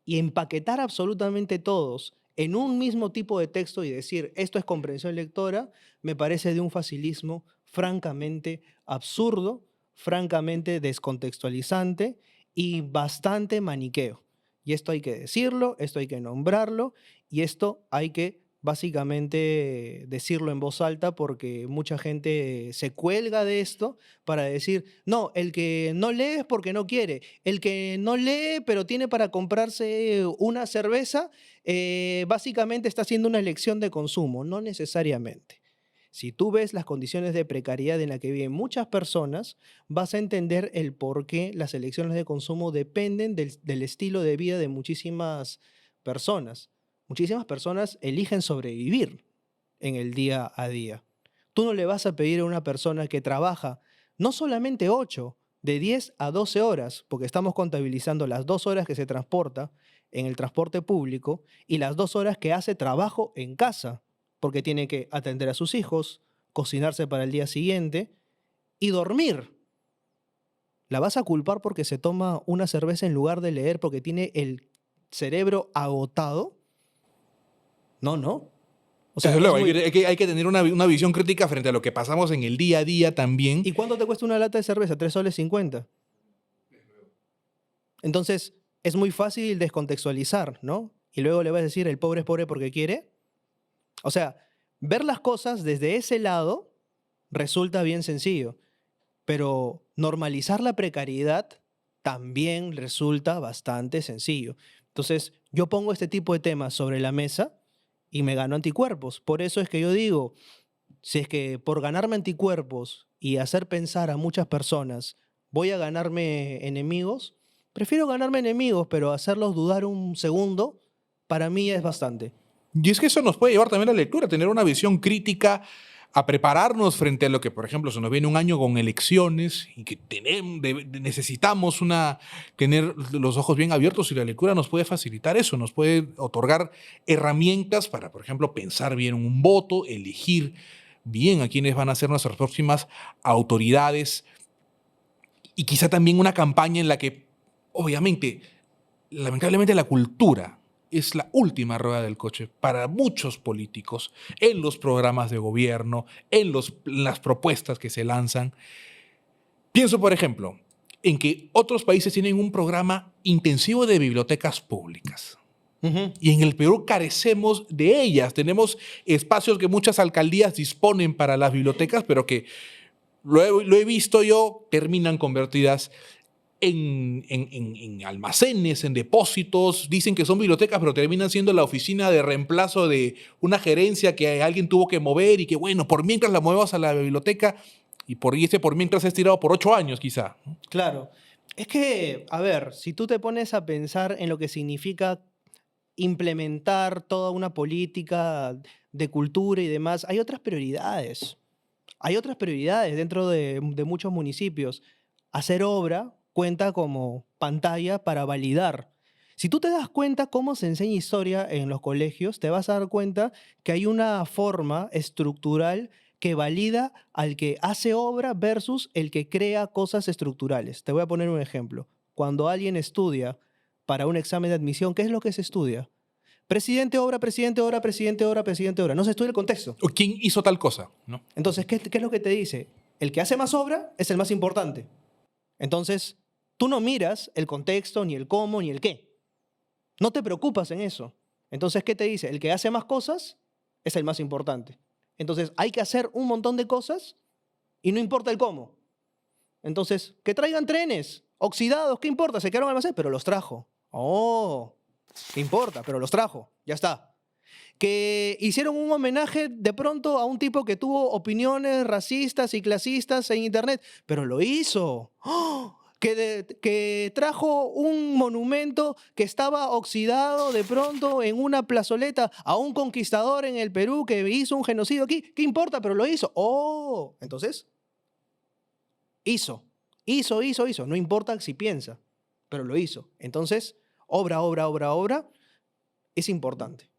Y empaquetar absolutamente todos en un mismo tipo de texto y decir esto es comprensión lectora, me parece de un facilismo francamente absurdo, francamente descontextualizante y bastante maniqueo. Y esto hay que decirlo, esto hay que nombrarlo y esto hay que básicamente decirlo en voz alta porque mucha gente se cuelga de esto para decir, no, el que no lee es porque no quiere, el que no lee pero tiene para comprarse una cerveza, básicamente está haciendo una elección de consumo, no necesariamente. Si tú ves las condiciones de precariedad en las que viven muchas personas, vas a entender el por qué las elecciones de consumo dependen del estilo de vida de muchísimas personas. Muchísimas personas eligen sobrevivir en el día a día. Tú no le vas a pedir a una persona que trabaja no solamente 8, de 10 a 12 horas, porque estamos contabilizando las 2 horas que se transporta en el transporte público y las 2 horas que hace trabajo en casa, porque tiene que atender a sus hijos, cocinarse para el día siguiente y dormir. ¿La vas a culpar porque se toma una cerveza en lugar de leer porque tiene el cerebro agotado? No, no. O sea, Desde es luego, muy... hay que tener una visión crítica frente a lo que pasamos en el día a día también. ¿Y cuánto te cuesta una lata de cerveza? 3,50 soles. Entonces, es muy fácil descontextualizar, ¿no? Y luego le vas a decir, el pobre es pobre porque quiere. O sea, ver las cosas desde ese lado resulta bien sencillo, pero normalizar la precariedad también resulta bastante sencillo. Entonces, yo pongo este tipo de temas sobre la mesa y me gano anticuerpos. Por eso es que yo digo, si es que por ganarme anticuerpos y hacer pensar a muchas personas voy a ganarme enemigos, prefiero ganarme enemigos, pero hacerlos dudar un segundo, para mí ya es bastante. Y es que eso nos puede llevar también a la lectura, tener una visión crítica, a prepararnos frente a lo que, por ejemplo, se nos viene un año con elecciones y que necesitamos tener los ojos bien abiertos y la lectura nos puede facilitar eso, nos puede otorgar herramientas para, por ejemplo, pensar bien un voto, elegir bien a quiénes van a ser nuestras próximas autoridades y quizá también una campaña en la que, obviamente, lamentablemente la cultura es la última rueda del coche para muchos políticos en los programas de gobierno, en las propuestas que se lanzan. Pienso, por ejemplo, en que otros países tienen un programa intensivo de bibliotecas públicas. Ujú. Y en el Perú carecemos de ellas. Tenemos espacios que muchas alcaldías disponen para las bibliotecas, pero que lo he visto yo, terminan convertidas en almacenes, en depósitos. Dicen que son bibliotecas, pero terminan siendo la oficina de reemplazo de una gerencia que alguien tuvo que mover y que, bueno, por mientras la movemos a la biblioteca y ese por mientras es tirado por 8 años quizá. Claro. Es que, a ver, si tú te pones a pensar en lo que significa implementar toda una política de cultura y demás, hay otras prioridades. Hay otras prioridades dentro de muchos municipios. Hacer obra cuenta como pantalla para validar. Si tú te das cuenta cómo se enseña historia en los colegios, te vas a dar cuenta que hay una forma estructural que valida al que hace obra versus el que crea cosas estructurales. Te voy a poner un ejemplo. Cuando alguien estudia para un examen de admisión, ¿qué es lo que se estudia? Presidente, obra, presidente, obra, presidente, obra, presidente, obra. No se estudia el contexto. ¿O quién hizo tal cosa? ¿No? Entonces, ¿qué es lo que te dice? El que hace más obra es el más importante. Entonces, tú no miras el contexto, ni el cómo, ni el qué. No te preocupas en eso. Entonces, ¿qué te dice? El que hace más cosas es el más importante. Entonces, hay que hacer un montón de cosas y no importa el cómo. Entonces, que traigan trenes oxidados, ¿qué importa? Se quedaron en almacén, pero los trajo. Oh, ¿qué importa? Pero los trajo, ya está. Que hicieron un homenaje de pronto a un tipo que tuvo opiniones racistas y clasistas en internet, pero lo hizo. ¡Oh! Que trajo un monumento que estaba oxidado de pronto en una plazoleta a un conquistador en el Perú que hizo un genocidio aquí. ¿Qué importa? Pero lo hizo. Oh, entonces, hizo. Hizo. No importa si piensa, pero lo hizo. Entonces, obra es importante.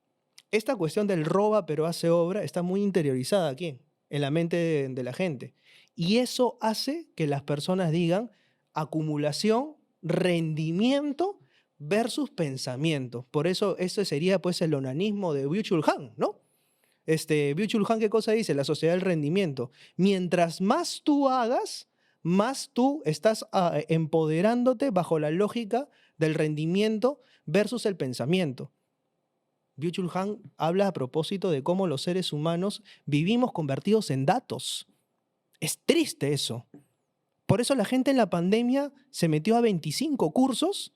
Esta cuestión del roba pero hace obra está muy interiorizada aquí, en la mente de la gente. Y eso hace que las personas digan acumulación, rendimiento versus pensamiento. Por eso ese sería pues el onanismo de Byung-Chul Han, ¿no? Byung-Chul Han, ¿qué cosa dice? La sociedad del rendimiento. Mientras más tú hagas, más tú estás empoderándote bajo la lógica del rendimiento versus el pensamiento. Byung-Chul Han habla a propósito de cómo los seres humanos vivimos convertidos en datos. Es triste eso. Por eso la gente en la pandemia se metió a 25 cursos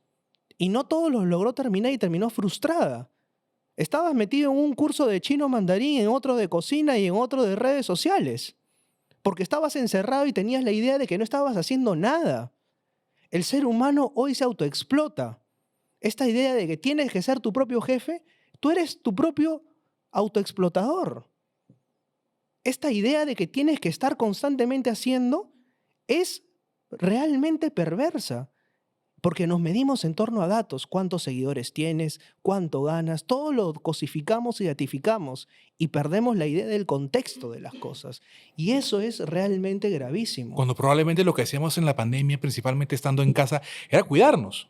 y no todos los logró terminar y terminó frustrada. Estabas metido en un curso de chino mandarín, en otro de cocina y en otro de redes sociales. Porque estabas encerrado y tenías la idea de que no estabas haciendo nada. El ser humano hoy se autoexplota. Esta idea de que tienes que ser tu propio jefe, tú eres tu propio autoexplotador. Esta idea de que tienes que estar constantemente haciendo es realmente perversa, porque nos medimos en torno a datos, cuántos seguidores tienes, cuánto ganas, todo lo cosificamos y datificamos y perdemos la idea del contexto de las cosas. Y eso es realmente gravísimo. Cuando probablemente lo que hacíamos en la pandemia, principalmente estando en casa, era cuidarnos.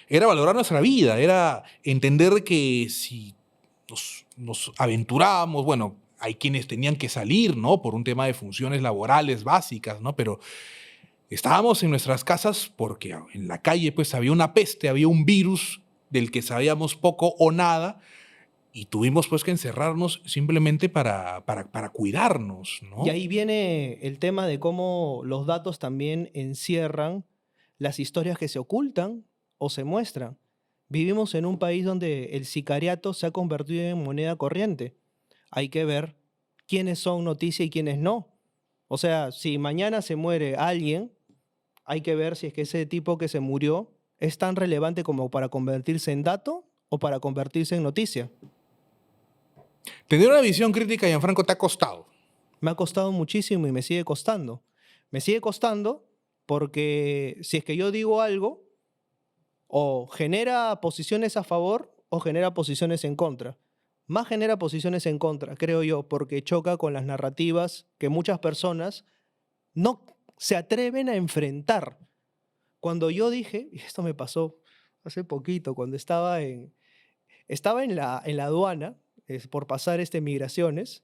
Era valorar nuestra vida, era entender que si nos aventurábamos, bueno, hay quienes tenían que salir, ¿no? Por un tema de funciones laborales básicas, ¿no? Pero estábamos en nuestras casas porque en la calle pues había una peste, había un virus del que sabíamos poco o nada y tuvimos pues que encerrarnos simplemente para cuidarnos, ¿no? Y ahí viene el tema de cómo los datos también encierran las historias que se ocultan o se muestran. Vivimos en un país donde el sicariato se ha convertido en moneda corriente. Hay que ver quiénes son noticia y quiénes no. O sea, si mañana se muere alguien, hay que ver si es que ese tipo que se murió es tan relevante como para convertirse en dato o para convertirse en noticia. Tener una visión crítica, Gianfranco, te ha costado. Me ha costado muchísimo y me sigue costando. Me sigue costando porque si es que yo digo algo, o genera posiciones a favor o genera posiciones en contra. Más genera posiciones en contra, creo yo, porque choca con las narrativas que muchas personas no se atreven a enfrentar. Cuando yo dije, y esto me pasó hace poquito, cuando estaba en la aduana por pasar migraciones,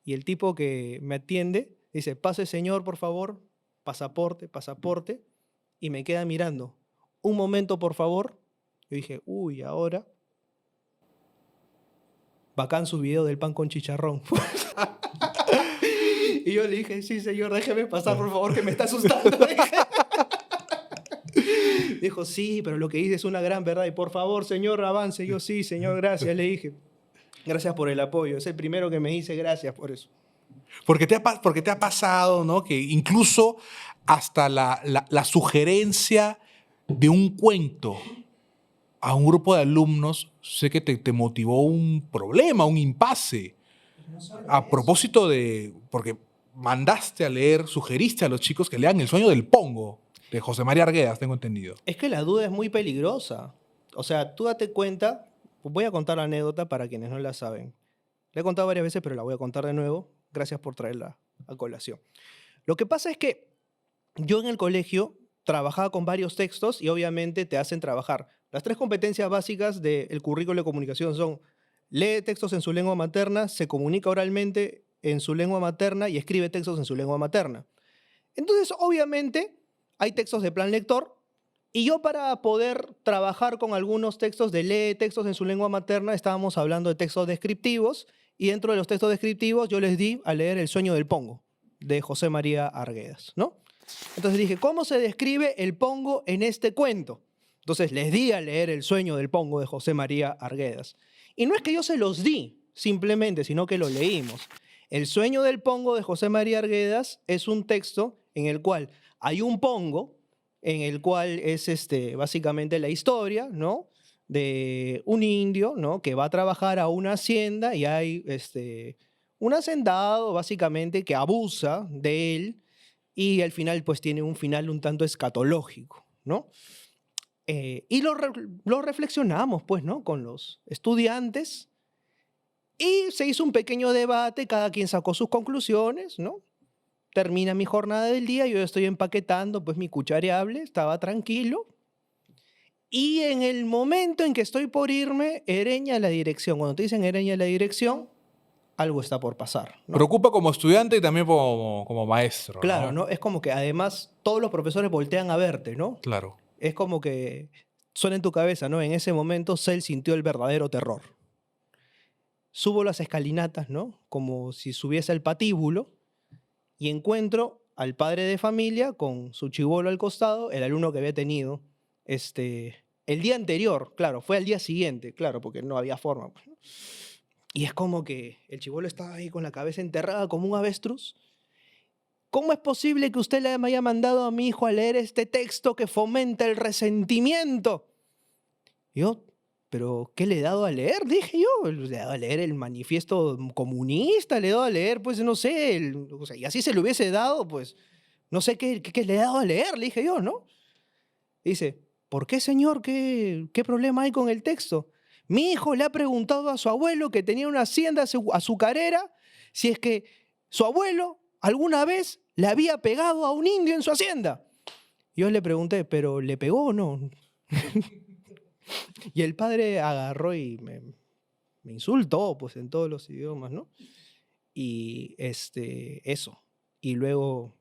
y el tipo que me atiende dice, pase señor, por favor, pasaporte, y me queda mirando. Un momento, por favor. Yo dije, uy, ahora. Bacán su video del pan con chicharrón. Y yo le dije, sí, señor, déjeme pasar, por favor, que me está asustando. Dijo, sí, pero lo que dice es una gran verdad. Y por favor, señor, avance. Yo, sí, señor, gracias. Le dije, gracias por el apoyo. Es el primero que me dice gracias por eso. Porque te ha pasado, ¿no? Que incluso hasta la sugerencia de un cuento a un grupo de alumnos, sé que te motivó un problema, un impasse. A propósito de, porque mandaste a leer, sugeriste a los chicos que lean El sueño del Pongo, de José María Arguedas, tengo entendido. Es que la duda es muy peligrosa. O sea, tú date cuenta, voy a contar la anécdota para quienes no la saben. La he contado varias veces, pero la voy a contar de nuevo. Gracias por traerla a colación. Lo que pasa es que yo en el colegio trabajaba con varios textos y obviamente te hacen trabajar. Las 3 competencias básicas del currículo de comunicación son: lee textos en su lengua materna, se comunica oralmente en su lengua materna y escribe textos en su lengua materna. Entonces, obviamente, hay textos de plan lector y yo, para poder trabajar con algunos textos de lee textos en su lengua materna, estábamos hablando de textos descriptivos y dentro de los textos descriptivos yo les di a leer El sueño del Pongo, de José María Arguedas, ¿no? Entonces dije, ¿cómo se describe el pongo en este cuento? Entonces les di a leer El sueño del pongo de José María Arguedas. Y no es que yo se los di simplemente, sino que lo leímos. El sueño del pongo de José María Arguedas es un texto en el cual hay un pongo, en el cual es básicamente la historia, ¿no? De un indio, ¿no? Que va a trabajar a una hacienda y hay un hacendado, básicamente, que abusa de él y al final, pues tiene un final un tanto escatológico, ¿no? Y lo reflexionamos, pues, ¿no? Con los estudiantes y se hizo un pequeño debate, cada quien sacó sus conclusiones, ¿no? Termina mi jornada del día, yo estoy empaquetando, pues, mi cuchareable, estaba tranquilo. Y en el momento en que estoy por irme, ereña la dirección. Cuando te dicen ereña la dirección, algo está por pasar, ¿no? Preocupa como estudiante y también como maestro, Claro, ¿no? ¿no? Es como que además todos los profesores voltean a verte, ¿no? Claro. Es como que suena en tu cabeza, ¿no? En ese momento Cell sintió el verdadero terror. Subo las escalinatas, ¿no? Como si subiese al patíbulo y encuentro al padre de familia con su chibolo al costado, el alumno que había tenido el día anterior, claro, fue al día siguiente, claro, porque no había forma, pues, ¿no? Y es como que el chibolo estaba ahí con la cabeza enterrada como un avestruz. ¿Cómo es posible que usted le haya mandado a mi hijo a leer este texto que fomenta el resentimiento? Yo, ¿pero qué le he dado a leer? Dije yo, le he dado a leer el manifiesto comunista, le he dado a leer, pues no sé, o sea, y así se lo hubiese dado, pues no sé qué le he dado a leer, le dije yo, ¿no? Dice, ¿por qué, señor? ¿Qué problema hay con el texto? Mi hijo le ha preguntado a su abuelo que tenía una hacienda azucarera si es que su abuelo alguna vez le había pegado a un indio en su hacienda. Yo le pregunté, ¿pero le pegó o no? Y el padre agarró y me insultó, pues en todos los idiomas, ¿no? Y eso. Y luego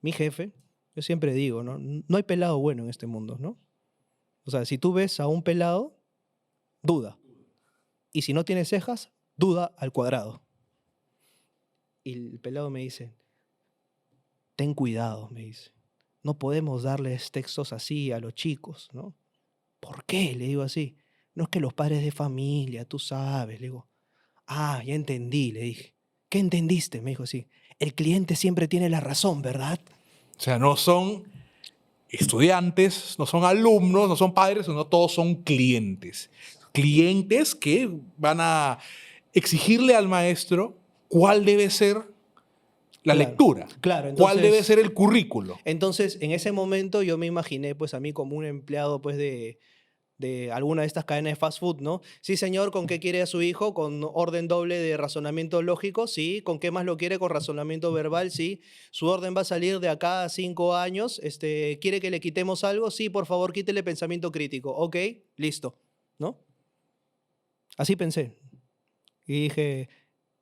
mi jefe, yo siempre digo, ¿no? No hay pelado bueno en este mundo, ¿no? O sea, si tú ves a un pelado, duda. Y si no tiene cejas, duda al cuadrado. Y el pelado me dice, ten cuidado, me dice. No podemos darles textos así a los chicos, ¿no? ¿Por qué? Le digo así. No es que los padres de familia, tú sabes. Le digo, ah, ya entendí, le dije. ¿Qué entendiste? Me dijo así. El cliente siempre tiene la razón, ¿verdad? O sea, no son estudiantes, no son alumnos, no son padres, sino todos son clientes. Clientes que van a exigirle al maestro cuál debe ser la Claro, lectura, claro. cuál debe ser el currículo. Entonces, en ese momento yo me imaginé pues a mí como un empleado pues de alguna de estas cadenas de fast food, ¿no? Sí, señor, ¿con qué quiere a su hijo? ¿Con orden doble de razonamiento lógico? Sí. ¿Con qué más lo quiere? Con razonamiento verbal, sí. Su orden va a salir de acá a 5 años. ¿Quiere que le quitemos algo? Sí, por favor, quítele pensamiento crítico. Ok, listo, ¿no? Así pensé. Y dije,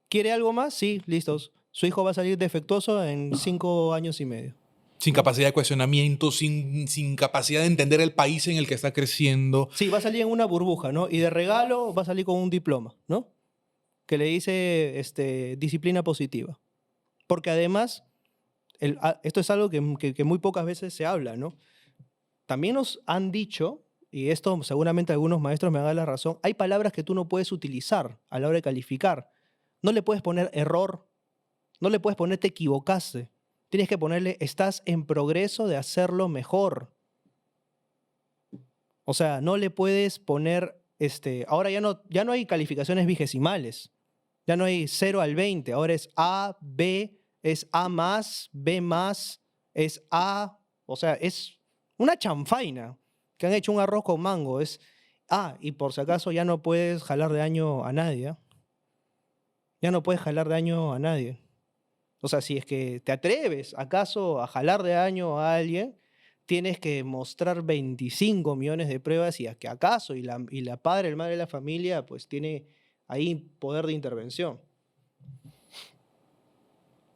¿quiere algo más? Sí, listos. Su hijo va a salir defectuoso en 5 años y medio. Sin capacidad de cuestionamiento, sin capacidad de entender el país en el que está creciendo. Sí, va a salir en una burbuja, ¿no? Y de regalo va a salir con un diploma, ¿no? Que le dice disciplina positiva. Porque además, esto es algo que muy pocas veces se habla, ¿no? También nos han dicho, y esto seguramente algunos maestros me dan la razón, hay palabras que tú no puedes utilizar a la hora de calificar. No le puedes poner error, no le puedes poner te equivocaste. Tienes que ponerle estás en progreso de hacerlo mejor. O sea, no le puedes poner, ahora ya no hay calificaciones vigesimales. Ya no hay 0 al 20, ahora es A, B, es A más, B más, es A, o sea, es una chanfaina que han hecho un arroz con mango. Es y por si acaso ya no puedes jalar de año a nadie. ¿Ah? Ya no puedes jalar de año a nadie. O sea, si es que te atreves acaso a jalar de año a alguien, tienes que mostrar 25 millones de pruebas y a que acaso, y la padre, el madre de la familia, pues tiene ahí poder de intervención.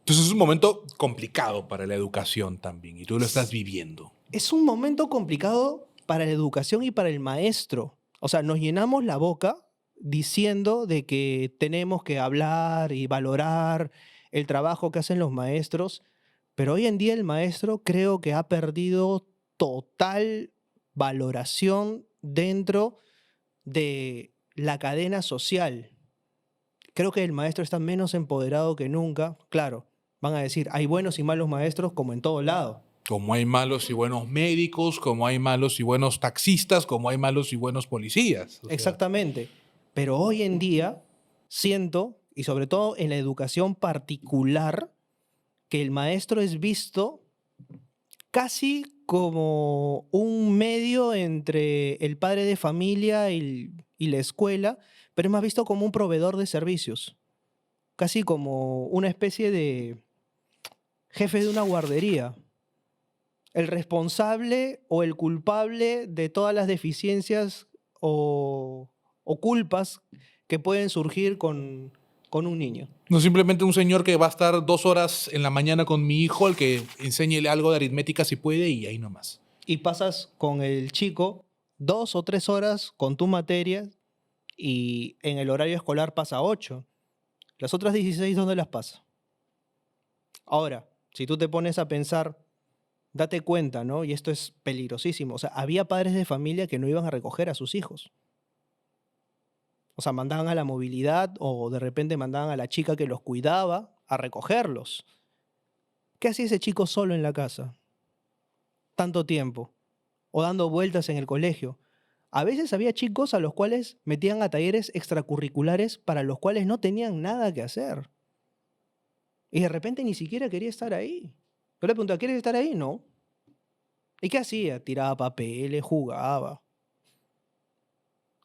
Entonces es un momento complicado para la educación también, y tú lo estás viviendo. Es un momento complicado para la educación y para el maestro. O sea, nos llenamos la boca diciendo de que tenemos que hablar y valorar el trabajo que hacen los maestros, Pero hoy en día el maestro creo que ha perdido total valoración dentro de la cadena social. Creo que el maestro está menos empoderado que nunca. Claro, van a decir, hay buenos y malos maestros como en todo lado. Como hay malos y buenos médicos, como hay malos y buenos taxistas, como hay malos y buenos policías. O sea, Exactamente. Pero hoy en día siento, y sobre todo en la educación particular, que el maestro es visto casi como un medio entre el padre de familia y la escuela, pero es más visto como un proveedor de servicios, casi como una especie de jefe de una guardería, el responsable o el culpable de todas las deficiencias o culpas que pueden surgir con un niño. no simplemente un señor que va a estar 2 horas en la mañana con mi hijo, al que enséñele algo de aritmética si puede y ahí nomás. Y pasas con el chico 2 o 3 horas con tu materia y en el horario escolar pasa 8. Las otras 16, ¿dónde las pasa? Ahora, si tú te pones a pensar, date cuenta, ¿no? Y esto es peligrosísimo. O sea, había padres de familia que no iban a recoger a sus hijos. O sea, mandaban a la movilidad o de repente mandaban a la chica que los cuidaba a recogerlos. ¿Qué hacía ese chico solo en la casa? Tanto tiempo. O dando vueltas en el colegio. A veces había chicos a los cuales metían a talleres extracurriculares para los cuales no tenían nada que hacer. Y de repente ni siquiera quería estar ahí. Yo le preguntaba, ¿quieres estar ahí? No. ¿Y qué hacía? Tiraba papeles, jugaba.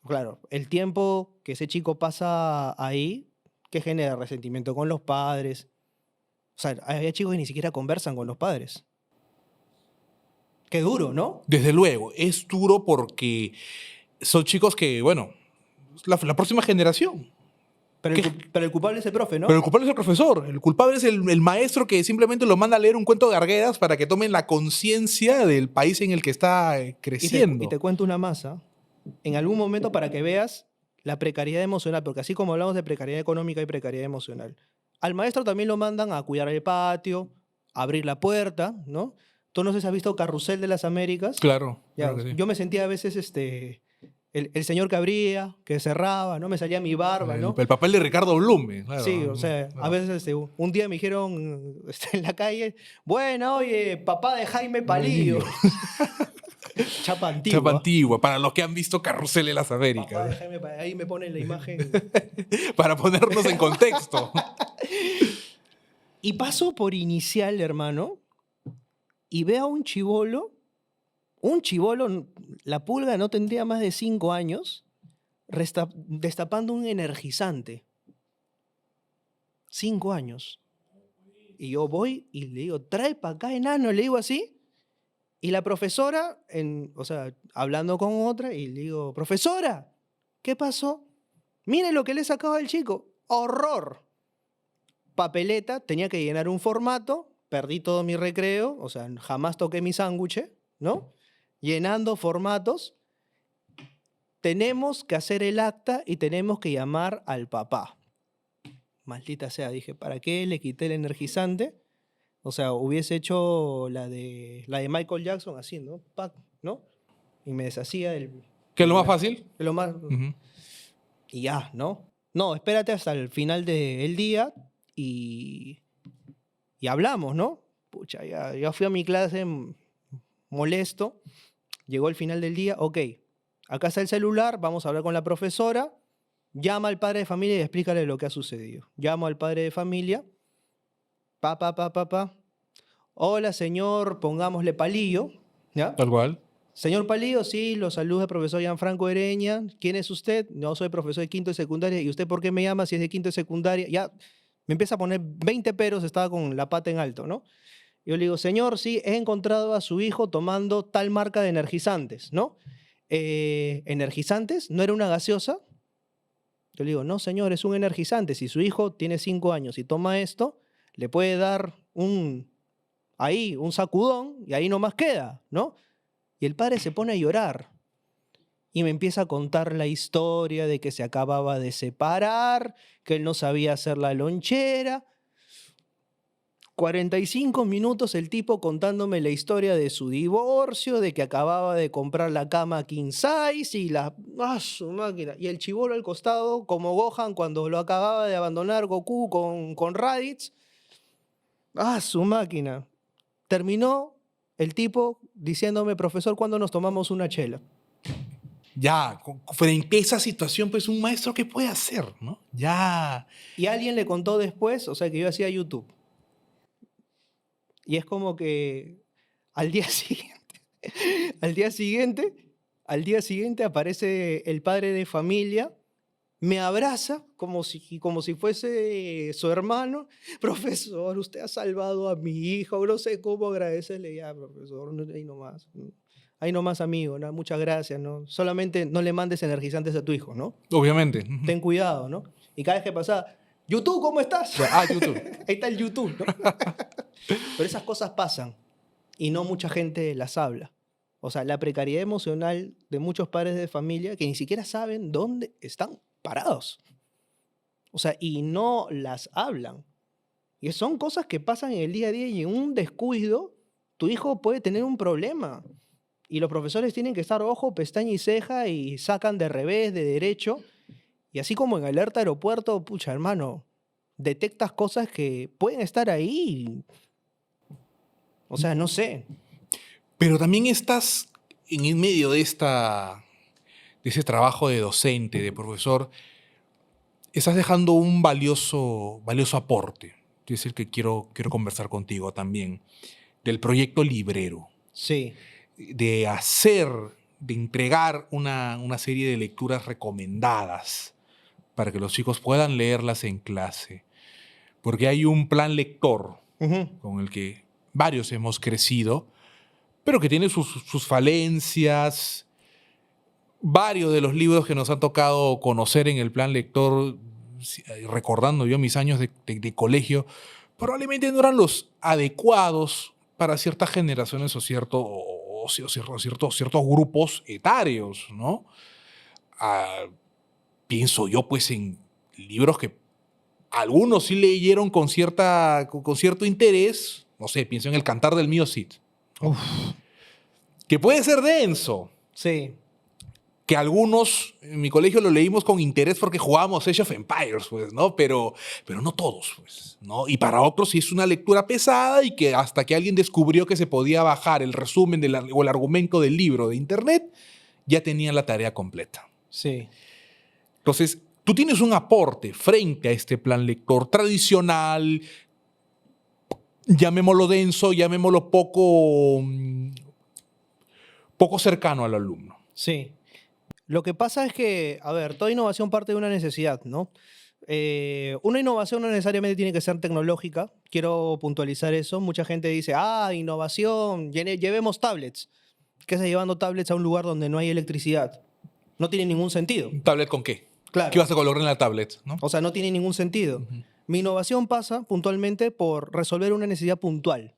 Claro, el tiempo que ese chico pasa ahí, que genera resentimiento con los padres. O sea, había chicos que ni siquiera conversan con los padres. Qué duro, ¿no? Desde luego, es duro porque son chicos que, bueno, la próxima generación. Pero el culpable es el profe, Pero ¿no? el culpable es el profesor, el culpable es el maestro que simplemente lo manda a leer un cuento de Arguedas para que tomen la conciencia del país en el que está Y creciendo. te cuento una masa. En algún momento para que veas la precariedad emocional, porque así como hablamos de precariedad económica y precariedad emocional, al maestro también lo mandan a cuidar el patio, a abrir la puerta, ¿no? Tú no sé si has visto Carrusel de las Américas. Claro, Ya, claro que sí. yo me sentía a veces el señor que abría, que cerraba, ¿no? Me salía mi barba, ¿no? El papel de Ricardo Blume. Claro, Sí, o sea, a claro. veces un día me dijeron en la calle, bueno, oye, papá de Jaime Palillo. Chapa Chapa antigua. antigua, para los que han visto Carrusel en las Papá de Américas. Jaime Palillo. Ahí me ponen la imagen. Para ponernos en contexto. Y paso por inicial, hermano, y veo a un chivolo, la pulga no tendría más de 5 años, destapando un energizante. 5 años. Y yo voy y le digo, trae para acá, enano, le digo así. Y la profesora, o sea, hablando con otra, y le digo, profesora, ¿qué pasó? Mire lo que le sacaba al chico. Horror. Papeleta, tenía que llenar un formato, perdí todo mi recreo, o sea, jamás toqué mi sándwich, ¿no? Llenando formatos, tenemos que hacer el acta y tenemos que llamar al papá. Maldita sea, dije, ¿para qué le quité el energizante? O sea, hubiese hecho la de Michael Jackson así, ¿no? Pac, ¿no? Y me deshacía ¿Qué es lo más fácil? de lo más... Ujú. Y ya, ¿no? No, espérate hasta el final del día y hablamos, ¿no? Pucha, ya fui a mi clase molesto, llegó el final del día, ok, acá está el celular, vamos a hablar con la profesora, llama al padre de familia y explícale lo que ha sucedido. Llamo al padre de familia, pa. Hola, señor, pongámosle Palillo, ¿ya? Tal cual. Señor Palillo, sí, lo saluda el profesor Gianfranco Ereña. ¿Quién es usted? No, soy profesor de quinto de secundaria. ¿Y usted por qué me llama si es de quinto de secundaria? Ya me empieza a poner 20 peros, estaba con la pata en alto, ¿no? Yo le digo, señor, sí, he encontrado a su hijo tomando tal marca de energizantes, ¿no? ¿Energizantes? ¿No era una gaseosa? Yo le digo, no, señor, es un energizante. Si su hijo tiene 5 años y toma esto, le puede dar un sacudón y ahí nomás queda, ¿no? Y el padre se pone a llorar y me empieza a contar la historia de que se acababa de separar, que él no sabía hacer la lonchera. 45 minutos el tipo contándome la historia de su divorcio, de que acababa de comprar la cama king size y la... ¡Ah, su máquina! Y el chibolo al costado, como Gohan cuando lo acababa de abandonar Goku con Raditz. ¡Ah, su máquina! Terminó el tipo diciéndome, profesor, ¿cuándo nos tomamos una chela? Ya, frente a esa situación, pues un maestro, ¿qué puede hacer? ¿No? Ya. Y alguien le contó después, o sea, que yo hacía YouTube. Y es como que al día siguiente, al día siguiente, al día siguiente aparece el padre de familia, me abraza como si fuese su hermano. Profesor, usted ha salvado a mi hijo, no sé cómo agradecerle. Ya, profesor, ahí nomás. Ahí nomás, amigo, ¿no? Muchas gracias, ¿no? Solamente no le mandes energizantes a tu hijo, ¿no? Obviamente. Ten cuidado, ¿no? Y cada vez que pasaba, YouTube, ¿cómo estás? YouTube. Ahí está el YouTube, ¿no? Pero esas cosas pasan y no mucha gente las habla. O sea, la precariedad emocional de muchos padres de familia que ni siquiera saben dónde están parados. O sea, y no las hablan. Y son cosas que pasan en el día a día y en un descuido, tu hijo puede tener un problema. Y los profesores tienen que estar ojo, pestaña y ceja y sacan de revés, de derecho. Y así como en alerta aeropuerto, pucha, hermano, detectas cosas que pueden estar ahí. O sea, no sé. Pero también estás en el medio de ese trabajo de docente, de profesor, estás dejando un valioso aporte. Es el que quiero conversar contigo también. Del proyecto Librero. Sí. De hacer, de entregar una serie de lecturas recomendadas para que los chicos puedan leerlas en clase. Porque hay un plan lector Ujú. con el que varios hemos crecido, pero que tiene sus falencias. Varios de los libros que nos han tocado conocer en el plan lector, recordando yo mis años de colegio, probablemente no eran los adecuados para ciertas generaciones ciertos grupos etarios, ¿no? Ah, pienso yo, pues, en libros que algunos sí leyeron con cierto interés. No sé, pienso en El Cantar del Mío Cid, ¿no? Uf. Que puede ser denso, Sí. que algunos en mi colegio lo leímos con interés porque jugábamos Age of Empires, pues, ¿no? Pero no todos, pues, ¿no? Y para otros sí es una lectura pesada y que hasta que alguien descubrió que se podía bajar el resumen o el argumento del libro de internet, ya tenían la tarea completa. Sí. Entonces, tú tienes un aporte frente a este plan lector tradicional, llamémoslo denso, llamémoslo poco cercano al alumno. Sí. Lo que pasa es que, a ver, toda innovación parte de una necesidad, ¿no? Una innovación no necesariamente tiene que ser tecnológica. Quiero puntualizar eso. Mucha gente dice, innovación, llevemos tablets. ¿Qué estás llevando tablets a un lugar donde no hay electricidad? No tiene ningún sentido. ¿Un tablet con qué? Claro. ¿Qué vas a colocar en la tablet? ¿No? O sea, no tiene ningún sentido. Mi innovación pasa puntualmente por resolver una necesidad puntual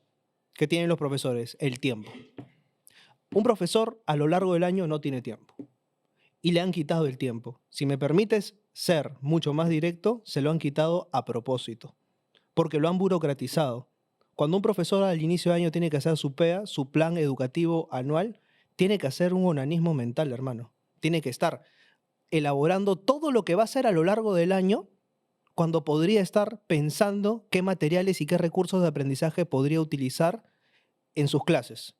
que tienen los profesores, el tiempo. Un profesor a lo largo del año no tiene tiempo y le han quitado el tiempo. Si me permites ser mucho más directo, se lo han quitado a propósito, porque lo han burocratizado. Cuando un profesor al inicio de año tiene que hacer su PEA, su plan educativo anual, tiene que hacer un onanismo mental, hermano. Tiene que estar elaborando todo lo que va a hacer a lo largo del año cuando podría estar pensando qué materiales y qué recursos de aprendizaje podría utilizar en sus clases,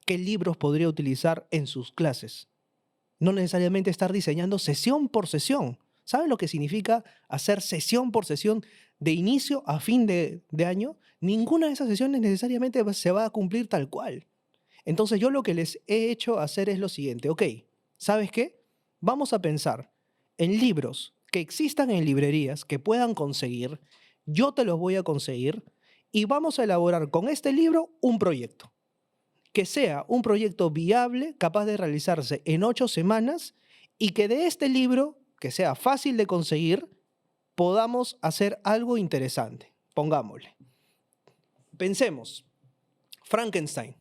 qué libros podría utilizar en sus clases. No necesariamente estar diseñando sesión por sesión. ¿Saben lo que significa hacer sesión por sesión de inicio a fin de año? Ninguna de esas sesiones necesariamente se va a cumplir tal cual. Entonces yo lo que les he hecho hacer es lo siguiente. Ok, ¿sabes qué? Vamos a pensar en libros que existan en librerías, que puedan conseguir. Yo te los voy a conseguir y vamos a elaborar con este libro un proyecto. Que sea un proyecto viable, capaz de realizarse en 8 semanas y que de este libro, que sea fácil de conseguir, podamos hacer algo interesante. Pongámosle. Pensemos. Frankenstein,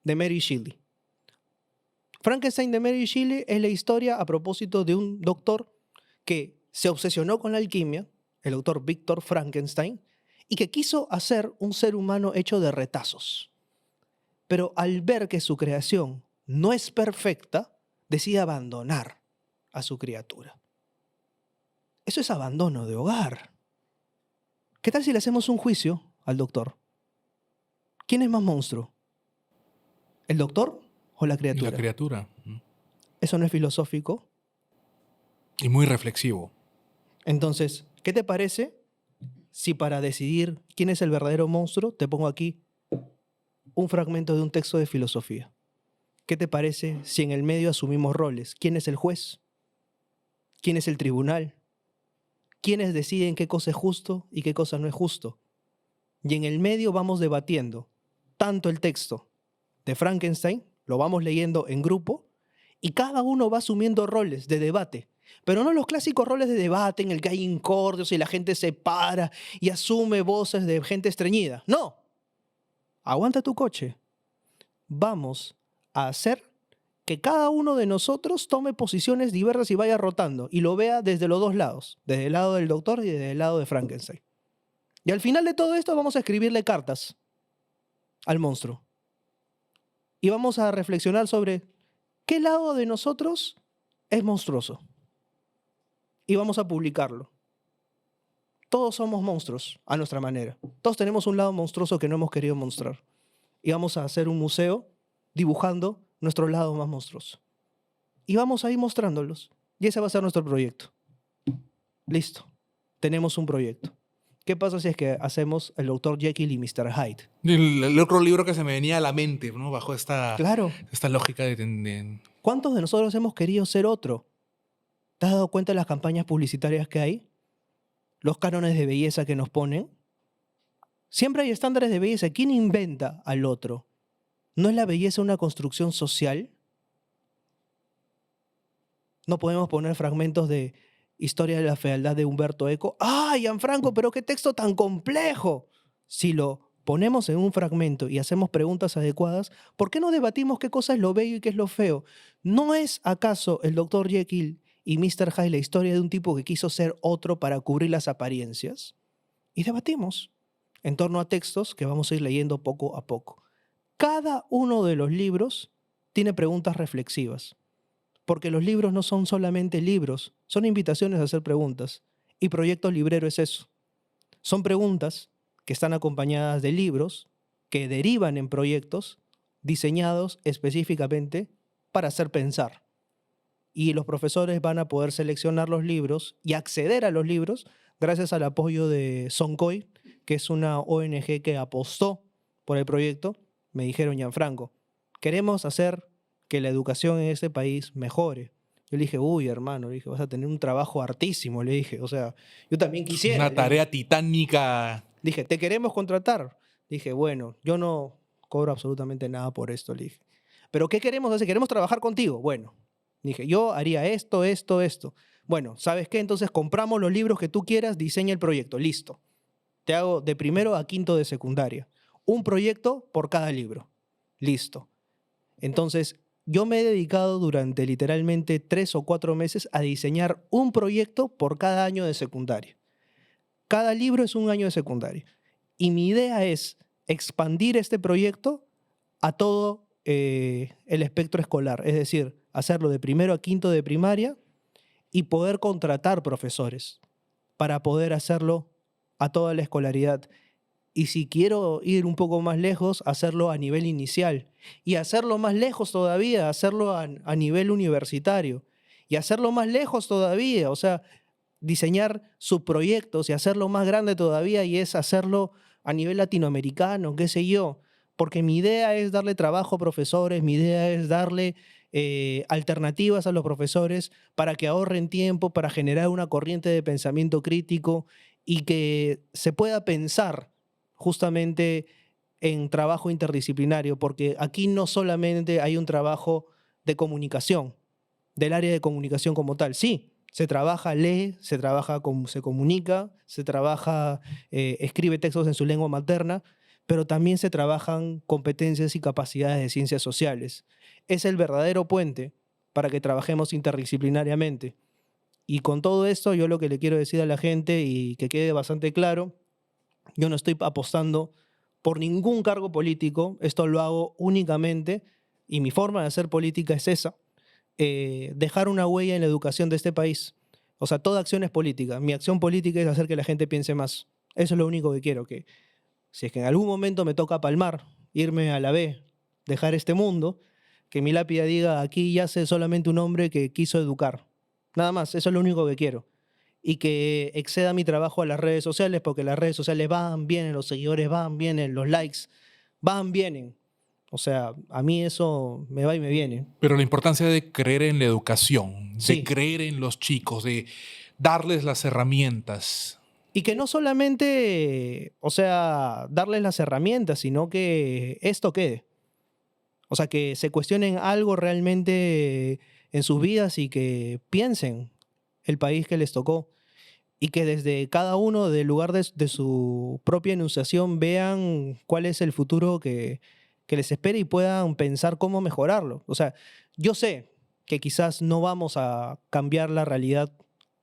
de Mary Shelley. Frankenstein de Mary Shelley es la historia a propósito de un doctor que se obsesionó con la alquimia, el doctor Víctor Frankenstein, y que quiso hacer un ser humano hecho de retazos. Pero al ver que su creación no es perfecta, decide abandonar a su criatura. Eso es abandono de hogar. ¿Qué tal si le hacemos un juicio al doctor? ¿Quién es más monstruo? ¿El doctor o la La criatura? criatura. ¿Eso no es filosófico? Y muy reflexivo. Entonces, ¿qué te parece si para decidir quién es el verdadero monstruo te pongo aquí un fragmento de un texto de filosofía? ¿Qué te parece si en el medio asumimos roles? ¿Quién es el juez? ¿Quién es el tribunal? ¿Quiénes deciden qué cosa es justo y qué cosa no es justo? Y en el medio vamos debatiendo tanto el texto de Frankenstein, lo vamos leyendo en grupo, y cada uno va asumiendo roles de debate. Pero no los clásicos roles de debate en el que hay incordios y la gente se para y asume voces de gente estreñida. No. Aguanta tu coche. Vamos a hacer que cada uno de nosotros tome posiciones diversas y vaya rotando y lo vea desde los dos lados, desde el lado del doctor y desde el lado de Frankenstein. Y al final de todo esto vamos a escribirle cartas al monstruo. Y vamos a reflexionar sobre qué lado de nosotros es monstruoso. Y vamos a publicarlo. Todos somos monstruos a nuestra manera. Todos tenemos un lado monstruoso que no hemos querido mostrar. Y vamos a hacer un museo dibujando nuestro lado más monstruoso. Y vamos a ir mostrándolos. Y ese va a ser nuestro proyecto. Listo. Tenemos un proyecto. ¿Qué pasa si es que hacemos el Dr. Jekyll y Mr. Hyde? El otro libro que se me venía a la mente, ¿no? Bajo esta Claro. lógica de... ¿Cuántos de nosotros hemos querido ser otro? ¿Te has dado cuenta de las campañas publicitarias que hay? Los cánones de belleza que nos ponen. Siempre hay estándares de belleza. ¿Quién inventa al otro? ¿No es la belleza una construcción social? No podemos poner fragmentos de Historia de la fealdad de Humberto Eco. ¡Ah, Gianfranco, pero qué texto tan complejo! Si lo ponemos en un fragmento y hacemos preguntas adecuadas, ¿por qué no debatimos qué cosa es lo bello y qué es lo feo? ¿No es acaso el Dr. Jekyll y Mr. Hyde la historia de un tipo que quiso ser otro para cubrir las apariencias? Y debatimos en torno a textos que vamos a ir leyendo poco a poco. Cada uno de los libros tiene preguntas reflexivas, porque los libros no son solamente libros, son invitaciones a hacer preguntas. Y Proyecto Librero es eso. Son preguntas que están acompañadas de libros que derivan en proyectos diseñados específicamente para hacer pensar. Y los profesores van a poder seleccionar los libros y acceder a los libros gracias al apoyo de Soncoy, que es una ONG que apostó por el proyecto. Me dijeron, Gianfranco, queremos hacer que la educación en este país mejore. Yo le dije, uy, hermano, le dije, vas a tener un trabajo hartísimo, le dije. O sea, yo también quisiera. Una tarea titánica. Dije, te queremos contratar. Dije, bueno, yo no cobro absolutamente nada por esto, le dije. ¿Pero qué queremos hacer? Queremos trabajar contigo. Bueno, dije, yo haría esto, esto, esto. Bueno, ¿sabes qué? Entonces compramos los libros que tú quieras, diseña el proyecto. Listo. Te hago de primero a quinto de secundaria. Un proyecto por cada libro. Listo. Entonces, yo me he dedicado durante literalmente 3 o 4 meses a diseñar un proyecto por cada año de secundaria. Cada libro es un año de secundaria. Y mi idea es expandir este proyecto a todo el espectro escolar. Es decir, hacerlo de primero a quinto de primaria y poder contratar profesores para poder hacerlo a toda la escolaridad. Y si quiero ir un poco más lejos, hacerlo a nivel inicial. Y hacerlo más lejos todavía, hacerlo a nivel universitario. Y hacerlo más lejos todavía, o sea, diseñar subproyectos y hacerlo más grande todavía, y es hacerlo a nivel latinoamericano, qué sé yo. Porque mi idea es darle trabajo a profesores, mi idea es darle alternativas a los profesores para que ahorren tiempo, para generar una corriente de pensamiento crítico y que se pueda pensar justamente en trabajo interdisciplinario, porque aquí no solamente hay un trabajo de comunicación, del área de comunicación como tal. Sí, se trabaja, lee, se trabaja, se comunica, se trabaja, escribe textos en su lengua materna, pero también se trabajan competencias y capacidades de ciencias sociales. Es el verdadero puente para que trabajemos interdisciplinariamente. Y con todo esto, yo lo que le quiero decir a la gente, y que quede bastante claro, Yo no estoy apostando por ningún cargo político, esto lo hago únicamente, y mi forma de hacer política es esa, dejar una huella en la educación de este país. O sea, toda acción es política. Mi acción política es hacer que la gente piense más. Eso es lo único que quiero, que si es que en algún momento me toca palmar, irme a la B, dejar este mundo, que mi lápida diga, aquí yace solamente un hombre que quiso educar. Nada más, eso es lo único que quiero. Y que exceda mi trabajo a las redes sociales, porque las redes sociales van, vienen, los seguidores van, vienen, los likes van, vienen. O sea, a mí eso me va y me viene. Pero la importancia de creer en la educación, de Sí. creer en los chicos, de darles las herramientas. Y que no solamente, o sea, darles las herramientas, sino que esto quede. O sea, que se cuestionen algo realmente en sus vidas y que piensen el país que les tocó. Y que desde cada uno del lugar de su propia enunciación vean cuál es el futuro que les espera y puedan pensar cómo mejorarlo. O sea, yo sé que quizás no vamos a cambiar la realidad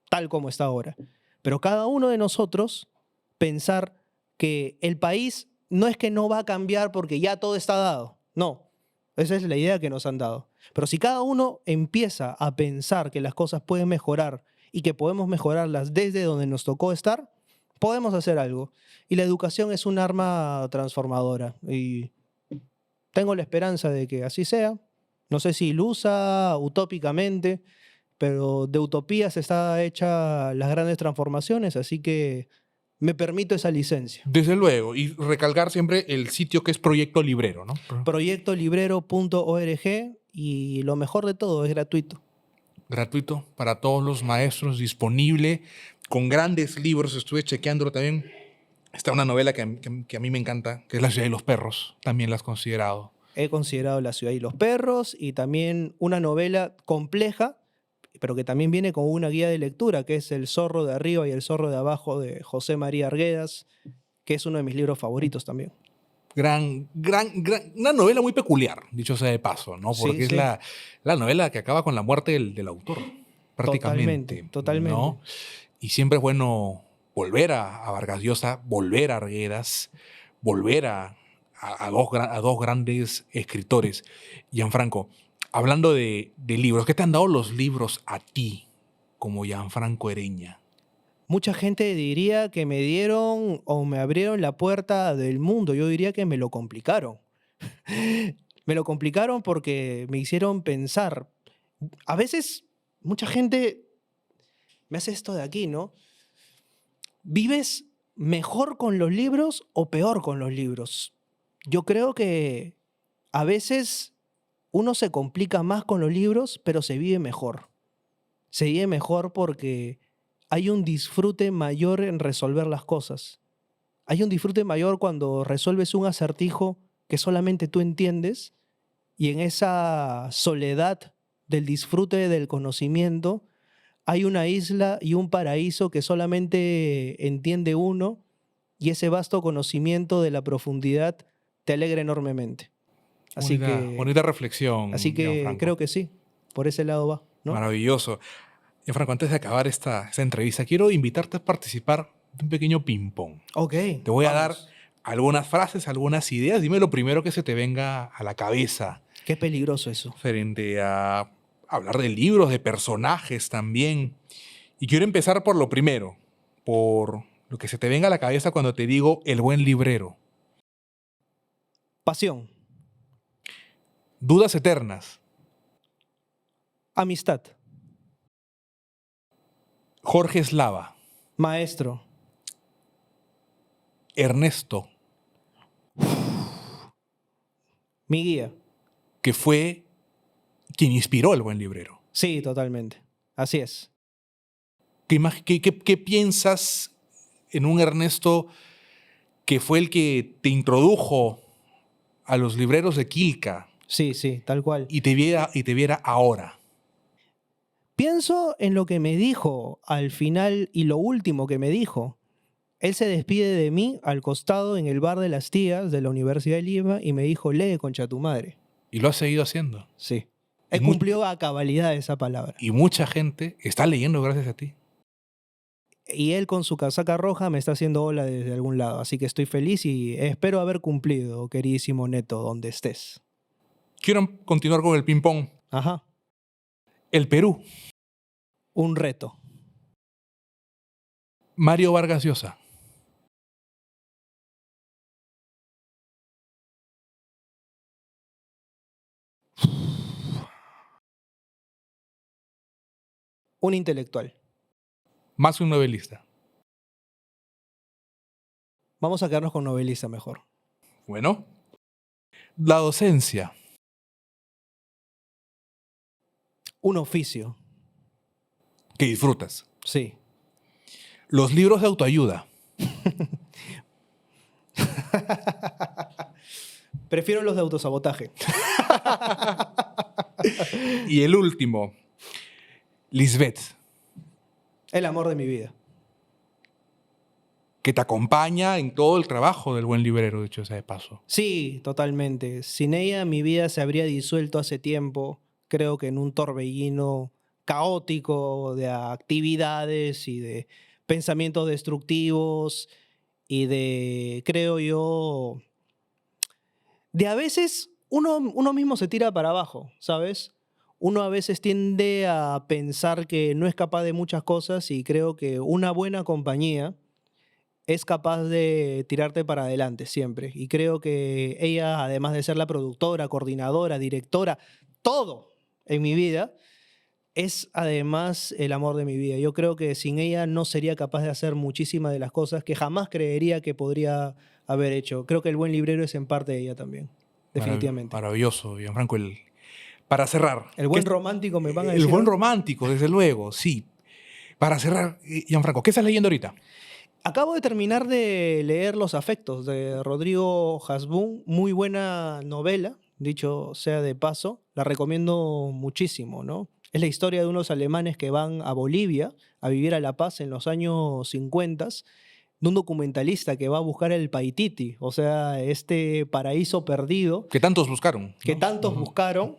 tal como está ahora, pero cada uno de nosotros pensar que el país no es que no va a cambiar porque ya todo está dado. No, esa es la idea que nos han dado. Pero si cada uno empieza a pensar que las cosas pueden mejorar y que podemos mejorarlas desde donde nos tocó estar, podemos hacer algo. Y la educación es un arma transformadora. Y tengo la esperanza de que así sea. No sé si ilusa, utópicamente, pero de utopías está hecha las grandes transformaciones, así que me permito esa licencia. Desde luego, y recalcar siempre el sitio que es Proyecto Librero, ¿no? Proyectolibrero.org, y lo mejor de todo es gratuito. Gratuito para todos los maestros, disponible, con grandes libros. Estuve chequeándolo también. Está una novela que a mí me encanta, que es La ciudad de los perros. También la has considerado. He considerado La ciudad y los perros, y también una novela compleja, pero que también viene con una guía de lectura, que es El zorro de arriba y el zorro de abajo, de José María Arguedas, que es uno de mis libros favoritos también. Una novela muy peculiar, dicho sea de paso, ¿no? Porque Sí, es sí. la novela que acaba con la muerte del autor, prácticamente. Totalmente. ¿No? Y siempre es bueno volver a Vargas Llosa, volver a Arguedas, volver a dos grandes escritores. Gianfranco, hablando de libros, ¿qué te han dado los libros a ti como Gianfranco Ereña? Mucha gente diría que me dieron o me abrieron la puerta del mundo. Yo diría que me lo complicaron. Me lo complicaron porque me hicieron pensar. A veces mucha gente me hace esto de aquí, ¿no? ¿Vives mejor con los libros o peor con los libros? Yo creo que a veces uno se complica más con los libros, pero se vive mejor. Se vive mejor porque hay un disfrute mayor en resolver las cosas. Hay un disfrute mayor cuando resuelves un acertijo que solamente tú entiendes, y en esa soledad del disfrute del conocimiento hay una isla y un paraíso que solamente entiende uno, y ese vasto conocimiento de la profundidad te alegra enormemente. Así Bonita reflexión, así que Gianfranco. creo que sí, por ese lado va, ¿no? Maravilloso. Gianfranco, antes de acabar esta entrevista, quiero invitarte a participar de un pequeño ping-pong. Ok. Te voy a dar vamos. algunas frases, algunas ideas. Dime lo primero que se te venga a la cabeza Qué peligroso eso. frente a hablar de libros, de personajes también. Y quiero empezar por lo primero, por lo que se te venga a la cabeza cuando te digo el buen librero. Pasión, Dudas eternas. amistad, Jorge Eslava. maestro, Ernesto, mi guía. que fue quien inspiró el buen librero. Sí, totalmente. Así es. ¿Qué piensas en un Ernesto que fue el que te introdujo a los libreros de Quilca Sí, tal cual. y te viera ahora? Pienso en lo que me dijo al final y lo último que me dijo. Él se despide de mí al costado en el bar de las tías de la Universidad de Lima y me dijo, lee, concha tu madre. Y lo has seguido haciendo. Sí. Y Él cumplió a cabalidad esa palabra. Y mucha gente está leyendo gracias a ti. Y él con su casaca roja me está haciendo ola desde algún lado. Así que estoy feliz y espero haber cumplido, queridísimo Neto, donde estés. Quiero continuar con el ping-pong. Ajá. El Perú. Un reto. Mario Vargas Llosa. Un intelectual. Más que un novelista. Vamos a quedarnos con novelista mejor. Bueno. La docencia. Un oficio. Que disfrutas. Sí. Los libros de autoayuda. Prefiero los de autosabotaje. Y el último. Lisbeth. El amor de mi vida. Que te acompaña en todo el trabajo del buen librero, dicho sea de paso. Sí, totalmente. Sin ella mi vida se habría disuelto hace tiempo. Creo que en un torbellino caótico de actividades y de pensamientos destructivos y de, creo yo, de a veces uno mismo se tira para abajo, ¿sabes? Uno a veces tiende a pensar que no es capaz de muchas cosas y creo que una buena compañía es capaz de tirarte para adelante siempre. Y creo que ella, además de ser la productora, coordinadora, directora, todo en mi vida, es además el amor de mi vida. Yo creo que sin ella no sería capaz de hacer muchísimas de las cosas que jamás creería que podría haber hecho. Creo que el buen librero es en parte de ella también, definitivamente. Maravilloso, Gianfranco. Para cerrar. El buen romántico me van a El decir. buen romántico, desde luego, sí. Para cerrar, Gianfranco, ¿qué estás leyendo ahorita? Acabo de terminar de leer Los afectos de Rodrigo Hasbún, muy buena novela, dicho sea de paso, la recomiendo muchísimo, ¿no? Es la historia de unos alemanes que van a Bolivia a vivir a la paz en los años 50, de un documentalista que va a buscar el Paititi, o sea, este paraíso perdido Que tantos buscaron, ¿no? que tantos buscaron.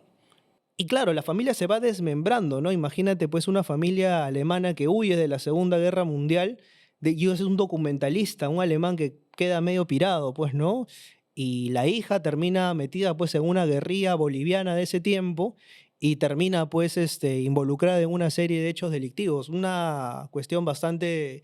Y claro, la familia se va desmembrando, ¿no? Imagínate pues una familia alemana que huye de la Segunda Guerra Mundial, y es un documentalista, un alemán que queda medio pirado, pues, ¿no? Y la hija termina metida pues en una guerrilla boliviana de ese tiempo y termina pues involucrada en una serie de hechos delictivos. Una cuestión bastante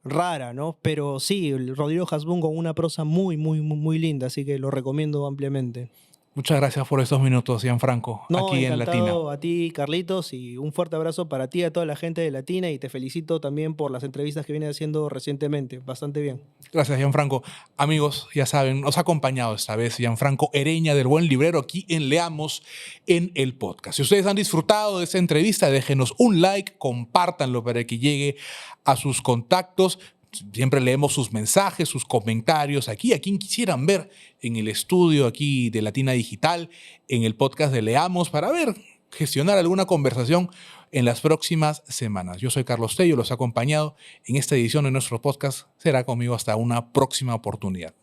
rara, ¿no? Pero sí, el Rodrigo Hasbún con una prosa muy, muy, muy, muy linda, así que lo recomiendo ampliamente. Muchas gracias por estos minutos, Gianfranco, No, aquí en Latina. encantado a ti, Carlitos, y un fuerte abrazo para ti y a toda la gente de Latina, y te felicito también por las entrevistas que vienes haciendo recientemente. Bastante bien. Gracias, Gianfranco. Amigos, ya saben, nos ha acompañado esta vez Gianfranco Ereña del Buen Librero aquí en Leamos en el podcast. Si ustedes han disfrutado de esta entrevista, déjenos un like, compártanlo para que llegue a sus contactos. Siempre leemos sus mensajes, sus comentarios aquí, a quien quisieran ver en el estudio aquí de Latina Digital, en el podcast de Leamos, para ver, gestionar alguna conversación en las próximas semanas. Yo soy Carlos Tello, los he acompañado en esta edición de nuestro podcast. Será conmigo hasta una próxima oportunidad.